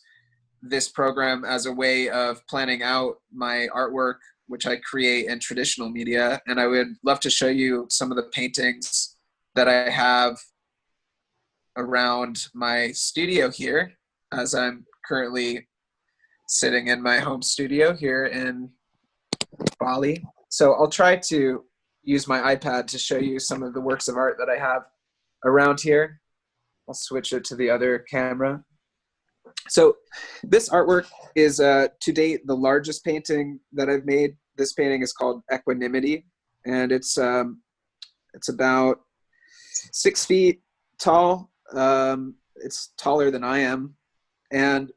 this program as a way of planning out my artwork, which I create in traditional media. And I would love to show you some of the paintings that I have around my studio here, as I'm currently sitting in my home studio here in Bali. So I'll try to use my iPad to show you some of the works of art that I have around here. I'll switch it to the other camera. So this artwork is to date the largest painting that I've made. This painting is called Equanimity, and it's about 6 feet tall. It's taller than I am, and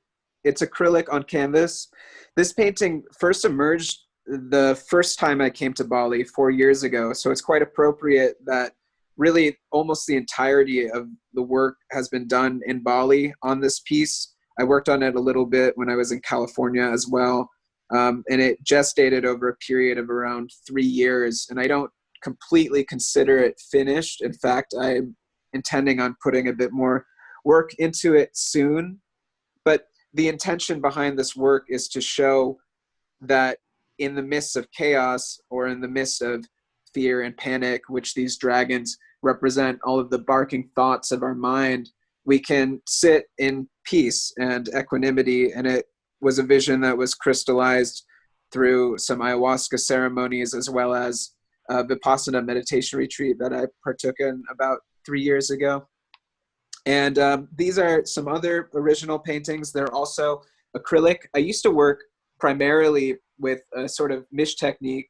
it's acrylic on canvas. This painting first emerged the first time I came to Bali 4 years ago, so it's quite appropriate that really almost the entirety of the work has been done in Bali on this piece. I worked on it a little bit when I was in California as well, and it gestated over a period of around 3 years, and I don't completely consider it finished. In fact, I'm intending on putting a bit more work into it soon, but the intention behind this work is to show that in the midst of chaos, or in the midst of fear and panic, which these dragons represent, all of the barking thoughts of our mind, we can sit in peace and equanimity. And it was a vision that was crystallized through some ayahuasca ceremonies, as well as a Vipassana meditation retreat that I partook in about 3 years ago. And these are some other original paintings. They're also acrylic. I used to work primarily with a sort of mish technique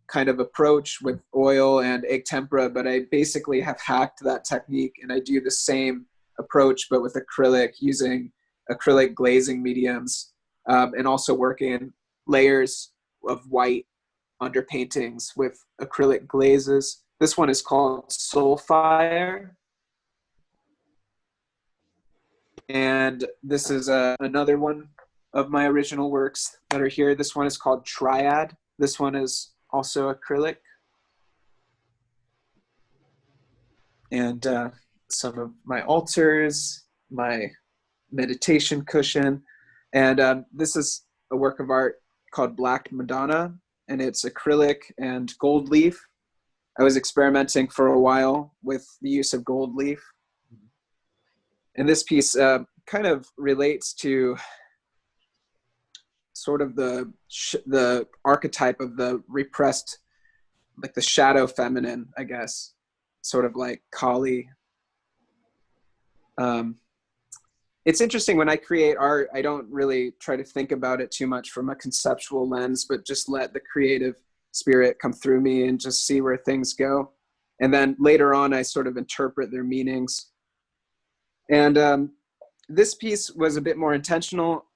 kind of approach with oil and egg tempera, but I basically have hacked that technique, and I do the same approach but with acrylic, using acrylic glazing mediums, and also working layers of white underpaintings with acrylic glazes. This one is called Soulfire, and this is another one of my original works that are here. This one is called Triad. This one is also acrylic. And some of my altars, my meditation cushion. And this is a work of art called Black Madonna, and it's acrylic and gold leaf. I was experimenting for a while with the use of gold leaf. And this piece kind of relates to sort of the archetype of the repressed, like the shadow feminine, I guess, sort of like Kali. It's interesting, when I create art, I don't really try to think about it too much from a conceptual lens, but just let the creative spirit come through me and just see where things go. And then later on, I sort of interpret their meanings. And this piece was a bit more intentional.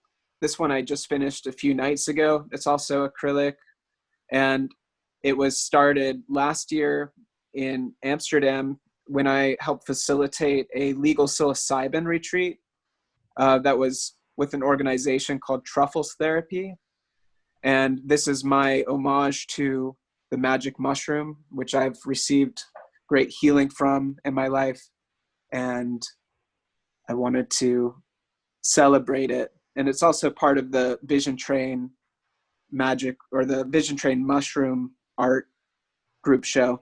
This one I just finished a few nights ago. It's also acrylic, and it was started last year in Amsterdam when I helped facilitate a legal psilocybin retreat that was with an organization called Truffles Therapy. And this is my homage to the magic mushroom, which I've received great healing from in my life. And I wanted to celebrate it. And it's also part of the Vision Train magic, or the Vision Train mushroom art group show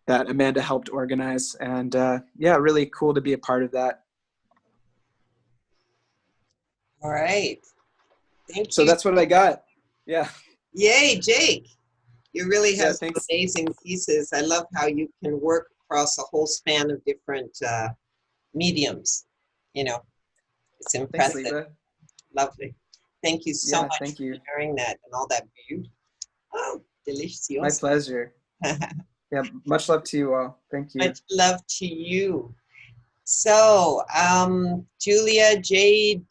that Amanda helped organize. And yeah, really cool to be a part of that. All right. Thank you. So that's what I got. Yeah. Yay, Jake. You really have some thanks. amazing pieces. I love how you can work across a whole span of different mediums. You know, it's impressive. Thanks, Liba. Lovely. Thank you so much thank you for sharing that and all that beauty. Oh, delicioso. My pleasure. Yeah, much love to you all. Thank you. Much love to you. So, Julia, Jade,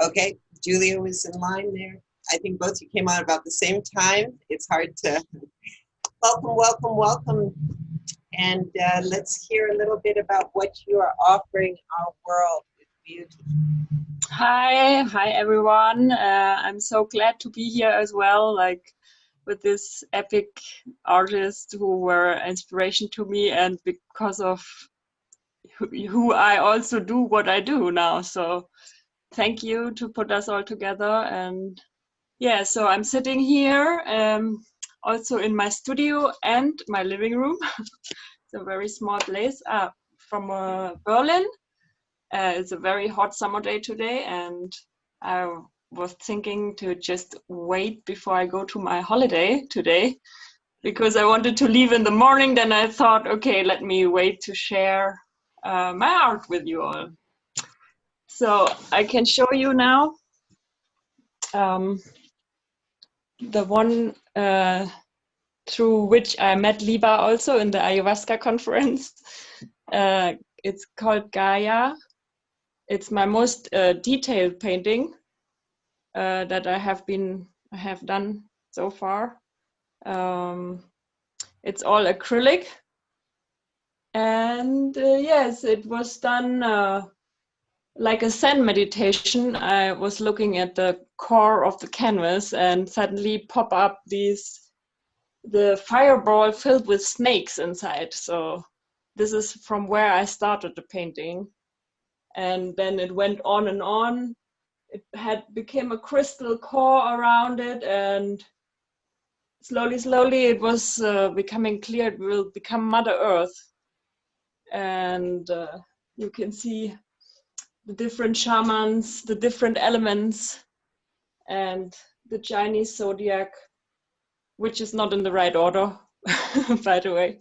Okay, Julia was in line there. I think both you came on about the same time. It's hard to welcome, welcome, welcome. And let's hear a little bit about what you are offering our world with beauty. Hi everyone. I'm so glad to be here as well, like with this epic artist who were inspiration to me, and because of who I also do what I do now. So thank you to put us all together. And yeah, so I'm sitting here also in my studio and my living room. It's a very small place from Berlin. It's a very hot summer day today, and I was thinking to just wait before I go to my holiday today, because I wanted to leave in the morning. Then I thought, okay, let me wait to share my art with you all. So I can show you now the one through which I met Liba also in the ayahuasca conference. It's called Gaia. It's my most detailed painting that I have done so far. It's all acrylic, and yes, it was done like a Zen meditation. I was looking at the core of the canvas, and suddenly pop up the fireball filled with snakes inside. So this is from where I started the painting, and then it went on and on. It became a crystal core around it, and slowly it was becoming clear it will become Mother Earth. And you can see the different shamans, the different elements, and the Chinese zodiac, which is not in the right order, by the way.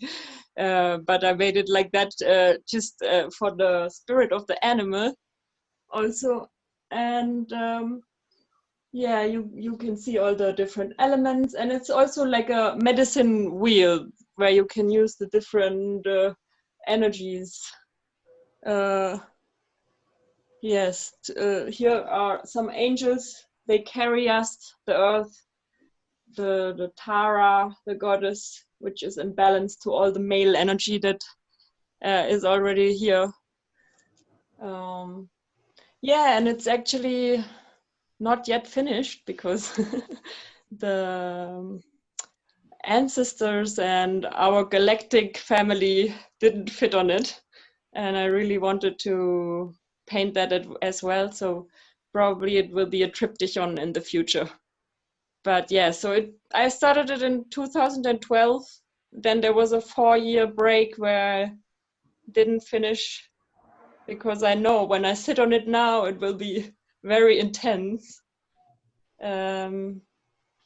But I made it like that just for the spirit of the animal also. And yeah, you can see all the different elements, and it's also like a medicine wheel where you can use the different energies. Yes, here are some angels. They carry us, the earth, the Tara, the goddess, which is in balance to all the male energy that is already here. Yeah, and it's actually not yet finished because the ancestors and our galactic family didn't fit on it, and I really wanted to paint that as well, so probably it will be a triptychon in the future. But yeah, so I started it in 2012. Then there was a 4-year break where I didn't finish, because I know when I sit on it now it will be very intense. And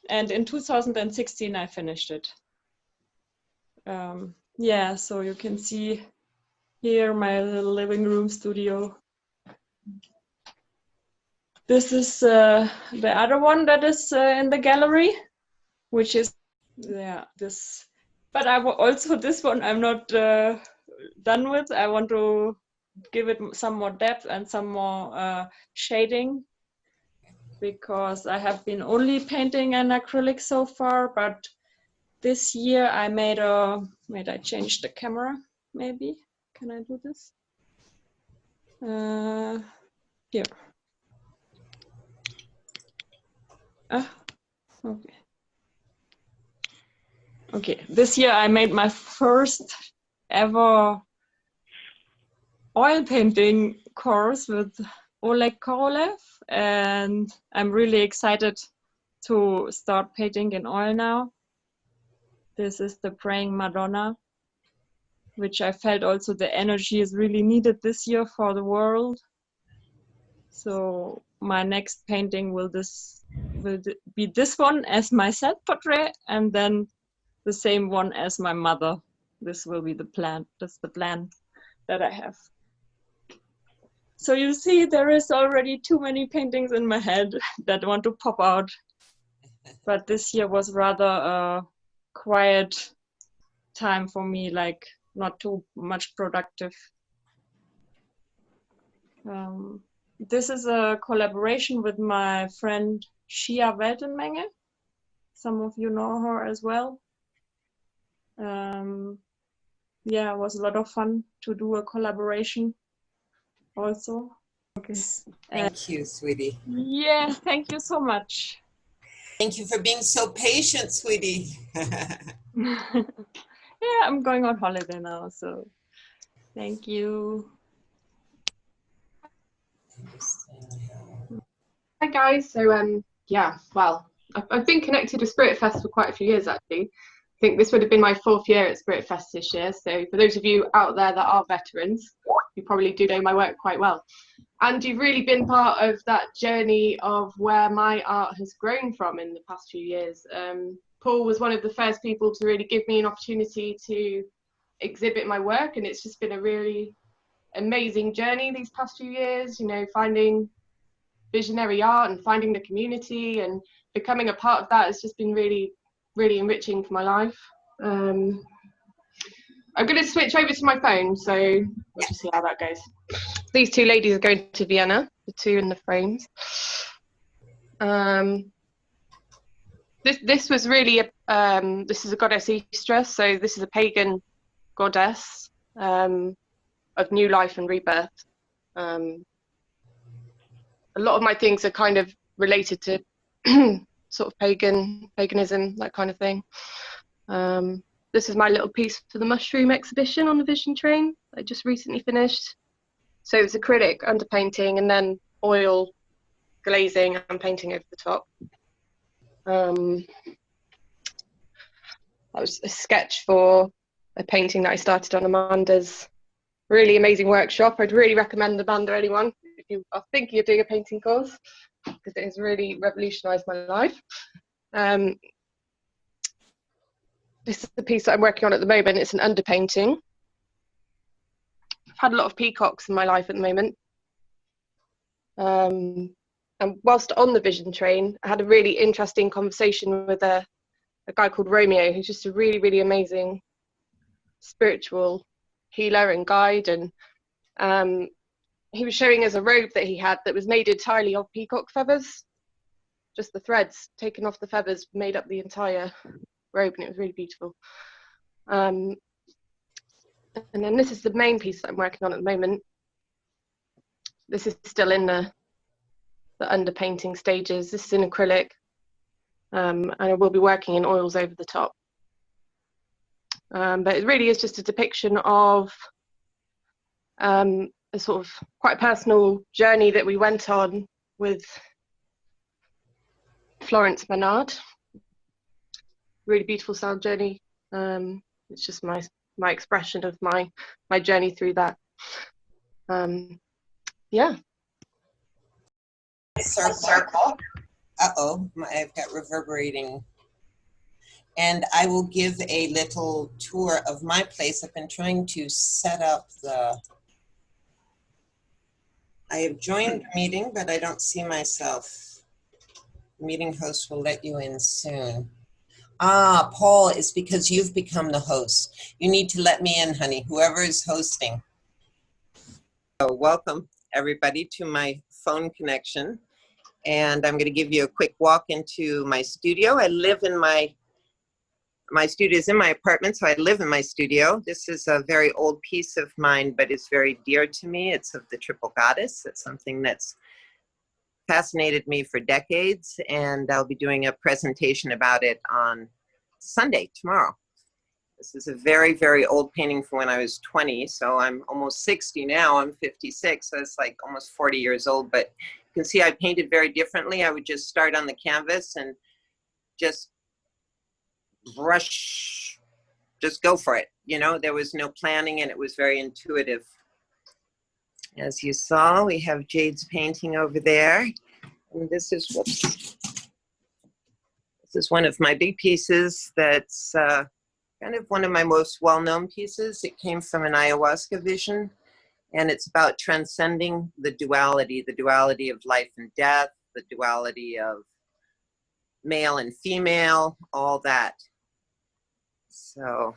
in 2016 I finished it. Yeah, so you can see here my little living room studio. This is the other one that is in the gallery, which is this. But also this one I'm not done with. I want to give it some more depth and some more shading, because I have been only painting in acrylic so far. But this year I made wait, I changed the camera, maybe. Can I do this? Here. Okay. Okay, this year I made my first ever oil painting course with Oleg Korolev, and I'm really excited to start painting in oil now. This is the Praying Madonna, which I felt also the energy is really needed this year for the world. So my next painting will be this one as my self-portrait, and then the same one as my mother. This will be the plan. That's the plan that I have. So you see, there is already too many paintings in my head that want to pop out. But this year was rather a quiet time for me, like not too much productive. this is a collaboration with my friend Shia Weltenmenge. Some of you know her as well. Yeah, it was a lot of fun to do a collaboration also. Okay. Thank you, sweetie. Yeah, thank you so much. Thank you for being so patient, sweetie. Yeah, I'm going on holiday now, so thank you. Hi guys, so yeah, well, I've been connected with Spiritfest for quite a few years actually. I think this would have been my 4th year at Spiritfest this year, so for those of you out there that are veterans, you probably do know my work quite well. And you've really been part of that journey of where my art has grown from in the past few years. Paul was one of the first people to really give me an opportunity to exhibit my work, and it's just been a really amazing journey these past few years, you know, finding visionary art and finding the community and becoming a part of that has just been really, really enriching for my life. I'm going to switch over to my phone, so we'll just see how that goes. These 2 ladies are going to Vienna, the 2 in the frames. This was really this is a goddess Easter, so this is a pagan goddess of new life and rebirth. A lot of my things are kind of related to sort of paganism, that kind of thing. This is my little piece for the mushroom exhibition on the Vision Train I just recently finished. So it's acrylic underpainting and then oil glazing and painting over the top. That was a sketch for a painting that I started on Amanda's really amazing workshop. I'd really recommend Amanda anyone if you are thinking of doing a painting course, because it has really revolutionised my life. This is the piece that I'm working on at the moment. It's an underpainting. I've had a lot of peacocks in my life at the moment. And whilst on the Vision Train, I had a really interesting conversation with a guy called Romeo, who's just a really, really amazing spiritual healer and guide. And he was showing us a robe that he had that was made entirely of peacock feathers. Just the threads taken off the feathers made up the entire robe, and it was really beautiful. And then this is the main piece that I'm working on at the moment. This is still in the underpainting stages. This is in acrylic, and I will be working in oils over the top. But it really is just a depiction of a sort of quite personal journey that we went on with Florence Bernard. Really beautiful sound journey. It's just my expression of my journey through that. Yeah. Circle. Uh-oh, I've got reverberating. And I will give a little tour of my place. I've been trying to set up I have joined the meeting, but I don't see myself. The meeting host will let you in soon. Ah, Paul, it's because you've become the host. You need to let me in, honey, whoever is hosting. So welcome, everybody, to my phone connection. And I'm going to give you a quick walk into my studio. I live in my studio is in my apartment, so I live in my studio. This is a very old piece of mine, but it's very dear to me. It's of the Triple Goddess. It's something that's fascinated me for decades, and I'll be doing a presentation about it on Sunday, tomorrow. This is a very, very old painting from when I was 20, so I'm almost 60 now. I'm 56, so it's like almost 40 years old, but you can see I painted very differently. I would just start on the canvas and just brush, just go for it. You know, there was no planning, and it was very intuitive. As you saw, we have Jade's painting over there. And this is, whoops. This is one of my big pieces that's kind of one of my most well-known pieces. It came from an ayahuasca vision, and it's about transcending the duality of life and death, the duality of male and female, all that. So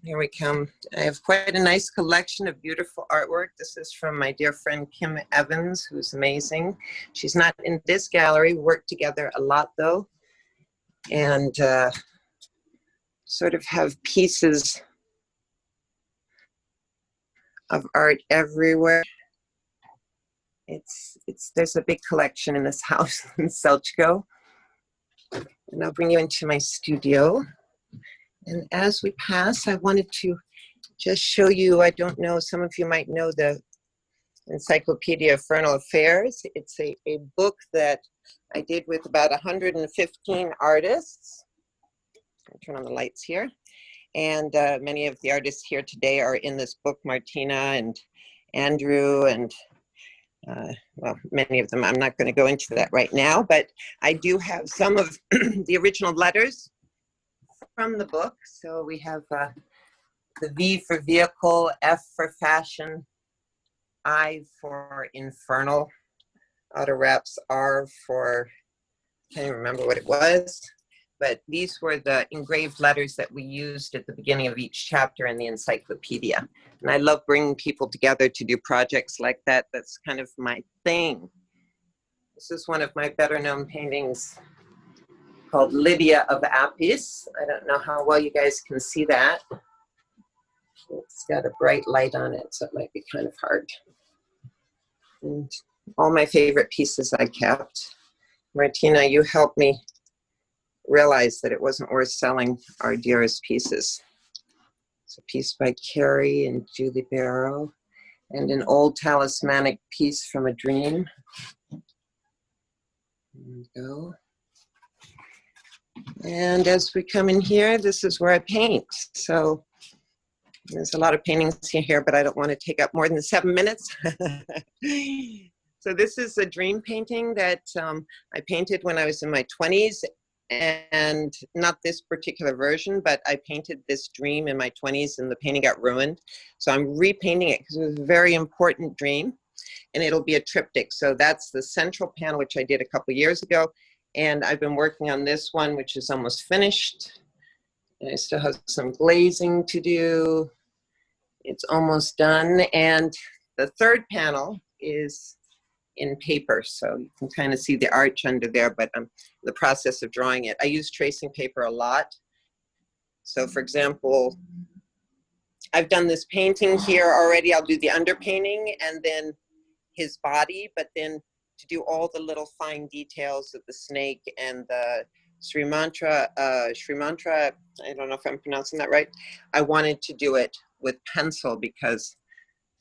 Here we come. I have quite a nice collection of beautiful artwork. This is from my dear friend Kim Evans, who's amazing. She's not in this gallery. We work together a lot though, and sort of have pieces of art everywhere. There's a big collection in this house in Selchko. And I'll bring you into my studio. And as we pass, I wanted to just show you, I don't know, some of you might know the Encyclopedia of Infernal Affairs. It's a book that I did with about 115 artists. I'll turn on the lights here. And many of the artists here today are in this book, Martina and Andrew and well, many of them. I'm not going to go into that right now, but I do have some of the original letters from the book. So we have the V for vehicle, F for fashion, I for infernal, auto wraps, R for, can't even remember what it was, but these were the engraved letters that we used at the beginning of each chapter in the encyclopedia. And I love bringing people together to do projects like that. That's kind of my thing. This is one of my better known paintings called Lydia of Apis. I don't know how well you guys can see that. It's got a bright light on it, so it might be kind of hard. And all my favorite pieces I kept. Martina, you helped me realize that it wasn't worth selling our dearest pieces. It's a piece by Carrie and Julie Barrow, and an old talismanic piece from a dream. There we go. And as we come in here, this is where I paint. So there's a lot of paintings here, but I don't want to take up more than 7 minutes. So this is a dream painting that I painted when I was in my 20s. And not this particular version, but I painted this dream in my 20s and the painting got ruined. So I'm repainting it because it was a very important dream, and it'll be a triptych. So that's the central panel, which I did a couple years ago. And I've been working on this one, which is almost finished. And I still have some glazing to do. It's almost done. And the third panel is in paper, so you can kind of see the arch under there, but I'm in the process of drawing it. I use tracing paper a lot. So for example, I've done this painting here already. I'll do the underpainting and then his body, but then to do all the little fine details of the snake and the Sri Mantra, I don't know if I'm pronouncing that right. I wanted to do it with pencil because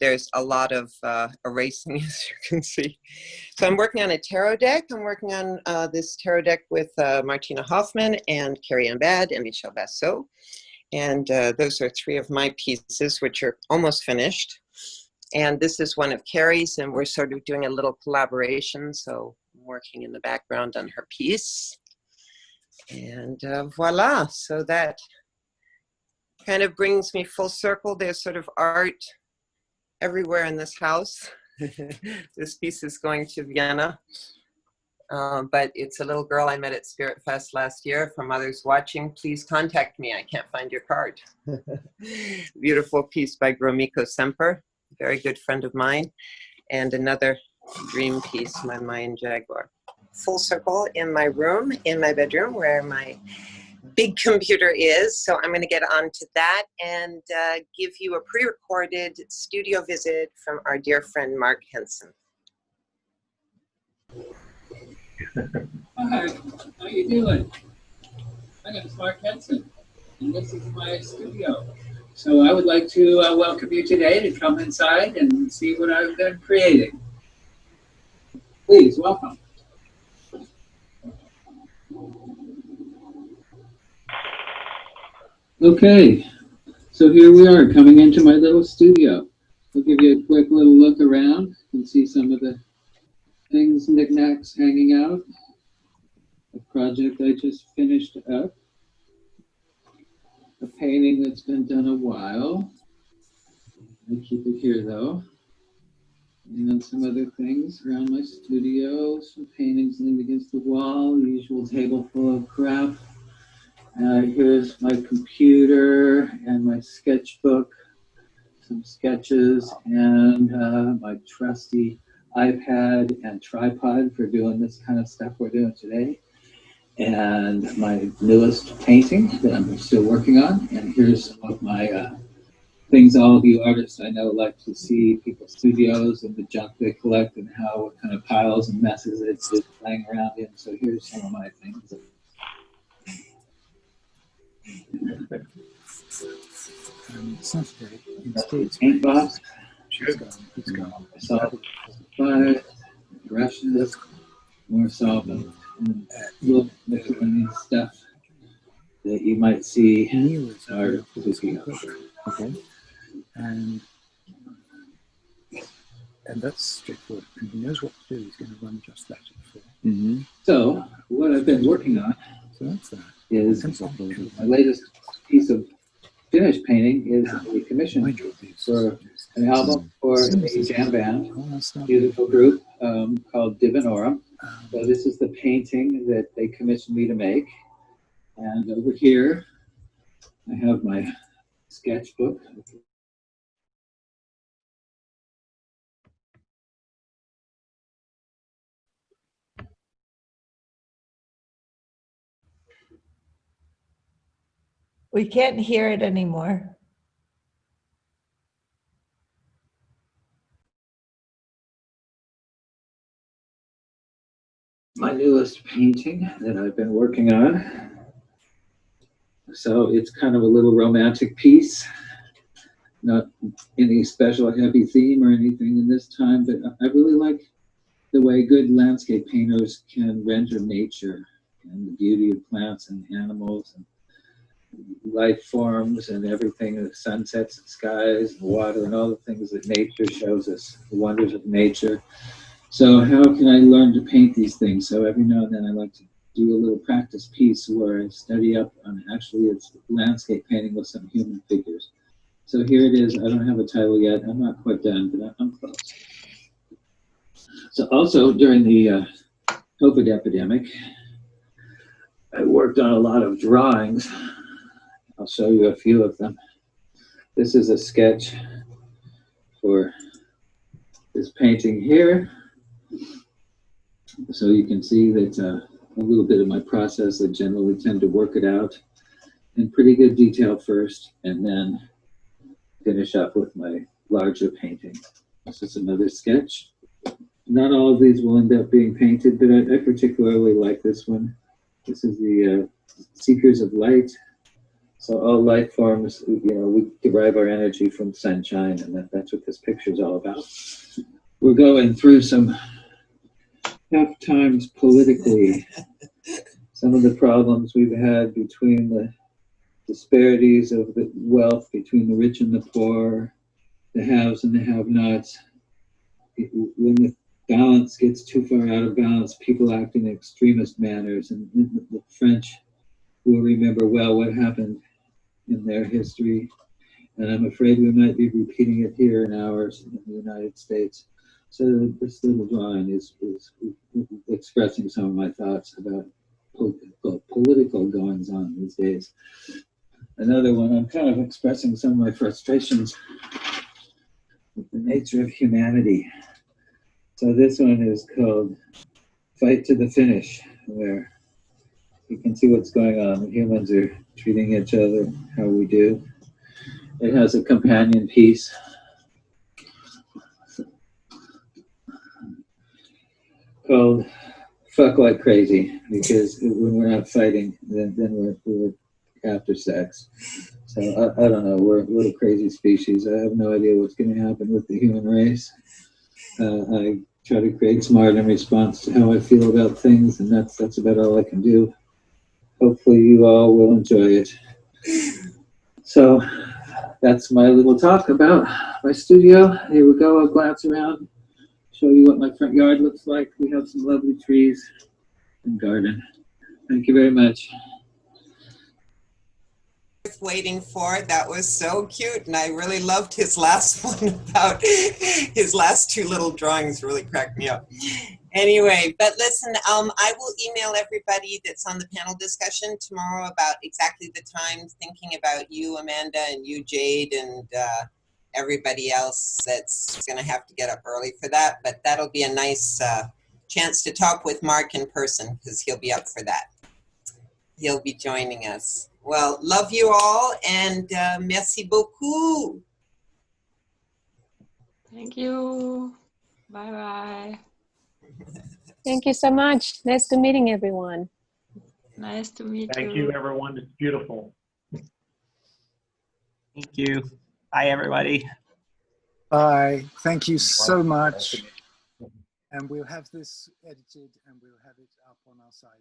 there's a lot of erasing, as you can see. So I'm working on a tarot deck. I'm working on this tarot deck with Martina Hoffman and Carrie Ann Bad and Michelle Bassot. And those are 3 of my pieces, which are almost finished. And this is one of Carrie's, and we're sort of doing a little collaboration. So I'm working in the background on her piece. And voila, so that kind of brings me full circle. There's sort of art everywhere in this house. This piece is going to Vienna, but it's a little girl I met at Spiritfest last year. For mothers watching, please contact me. I can't find your card. Beautiful piece by Gromiko Semper, very good friend of mine, and another dream piece, my Mayan Jaguar. Full circle in my room, in my bedroom, where my big computer is. So I'm going to get on to that and give you a pre-recorded studio visit from our dear friend Mark Henson. Hi, how you doing? My name is Mark Henson, and this is my studio. So I would like to welcome you today to come inside and see what I've been creating. Please, welcome. Okay, so here we are coming into my little studio. I'll give you a quick little look around. You can see some of the things, knickknacks hanging out. A project I just finished up. A painting that's been done a while. I keep it here though. And then some other things around my studio. Some paintings leaned against the wall. The usual table full of crap. Here's my computer and my sketchbook, some sketches, and my trusty iPad and tripod for doing this kind of stuff we're doing today. And my newest painting that I'm still working on. And here's some of my things all of you artists I know like to see people's studios and the junk they collect and what kind of piles and messes it's just laying around in. So here's some of my things. Paint box. Solvent, brushes, more solvent, and little miscellaneous stuff that you might see our studio. Okay. And that's straightforward. And he knows what to do. He's going to run just that. Mm-hmm. So what I've been working on is my latest piece of finished painting is a commission for an album for a jam band, musical group called Divinorum. So this is the painting that they commissioned me to make. And over here, I have my sketchbook. We can't hear it anymore. My newest painting that I've been working on. So it's kind of a little romantic piece. Not any special heavy theme or anything in this time, but I really like the way good landscape painters can render nature and the beauty of plants and animals and life forms and everything, the sunsets and skies and water and all the things that nature shows us, the wonders of nature. So how can I learn to paint these things? So every now and then I like to do a little practice piece where I study up on actually it's landscape painting with some human figures. So here it is. I don't have a title yet. I'm not quite done, but I'm close. So also during the COVID epidemic, I worked on a lot of drawings. I'll show you a few of them. This is a sketch for this painting here. So you can see that a little bit of my process. I generally tend to work it out in pretty good detail first, and then finish up with my larger painting. This is another sketch. Not all of these will end up being painted, but I particularly like this one. This is the Seekers of Light. So all life forms, we derive our energy from sunshine, and that's what this picture is all about. We're going through some tough times politically. Some of the problems we've had between the disparities of the wealth between the rich and the poor, the haves and the have-nots. When the balance gets too far out of balance, people act in extremist manners, and the French will remember well what happened in their history, and I'm afraid we might be repeating it here in ours in the United States. So this little drawing is expressing some of my thoughts about political goings on these days. Another one, I'm kind of expressing some of my frustrations with the nature of humanity. So this one is called Fight to the Finish, where you can see what's going on. The humans are treating each other how we do. It has a companion piece. Called Fuck Like Crazy, because when we're not fighting, then we're after sex. So I don't know, we're a crazy species. I have no idea what's going to happen with the human race. I try to create smart in response to how I feel about things, and that's about all I can do. Hopefully you all will enjoy it. So that's my little talk about my studio. Here we go, I'll glance around, show you what my front yard looks like. We have some lovely trees and garden. Thank you very much. Waiting for it. That was so cute, and I really loved his last one about his last two little drawings. Really cracked me up. Anyway, but listen, I will email everybody that's on the panel discussion tomorrow about exactly the time, thinking about you, Amanda, and you, Jade, and everybody else that's going to have to get up early for that. But that'll be a nice chance to talk with Mark in person because he'll be up for that. He'll be joining us. Well, love you all, and merci beaucoup. Thank you. Bye-bye. Thank you so much. Nice to meeting everyone. Nice to meet you. Thank you, everyone. It's beautiful. Thank you. Bye, everybody. Bye. Thank you so much. And we'll have this edited and we'll have it up on our site.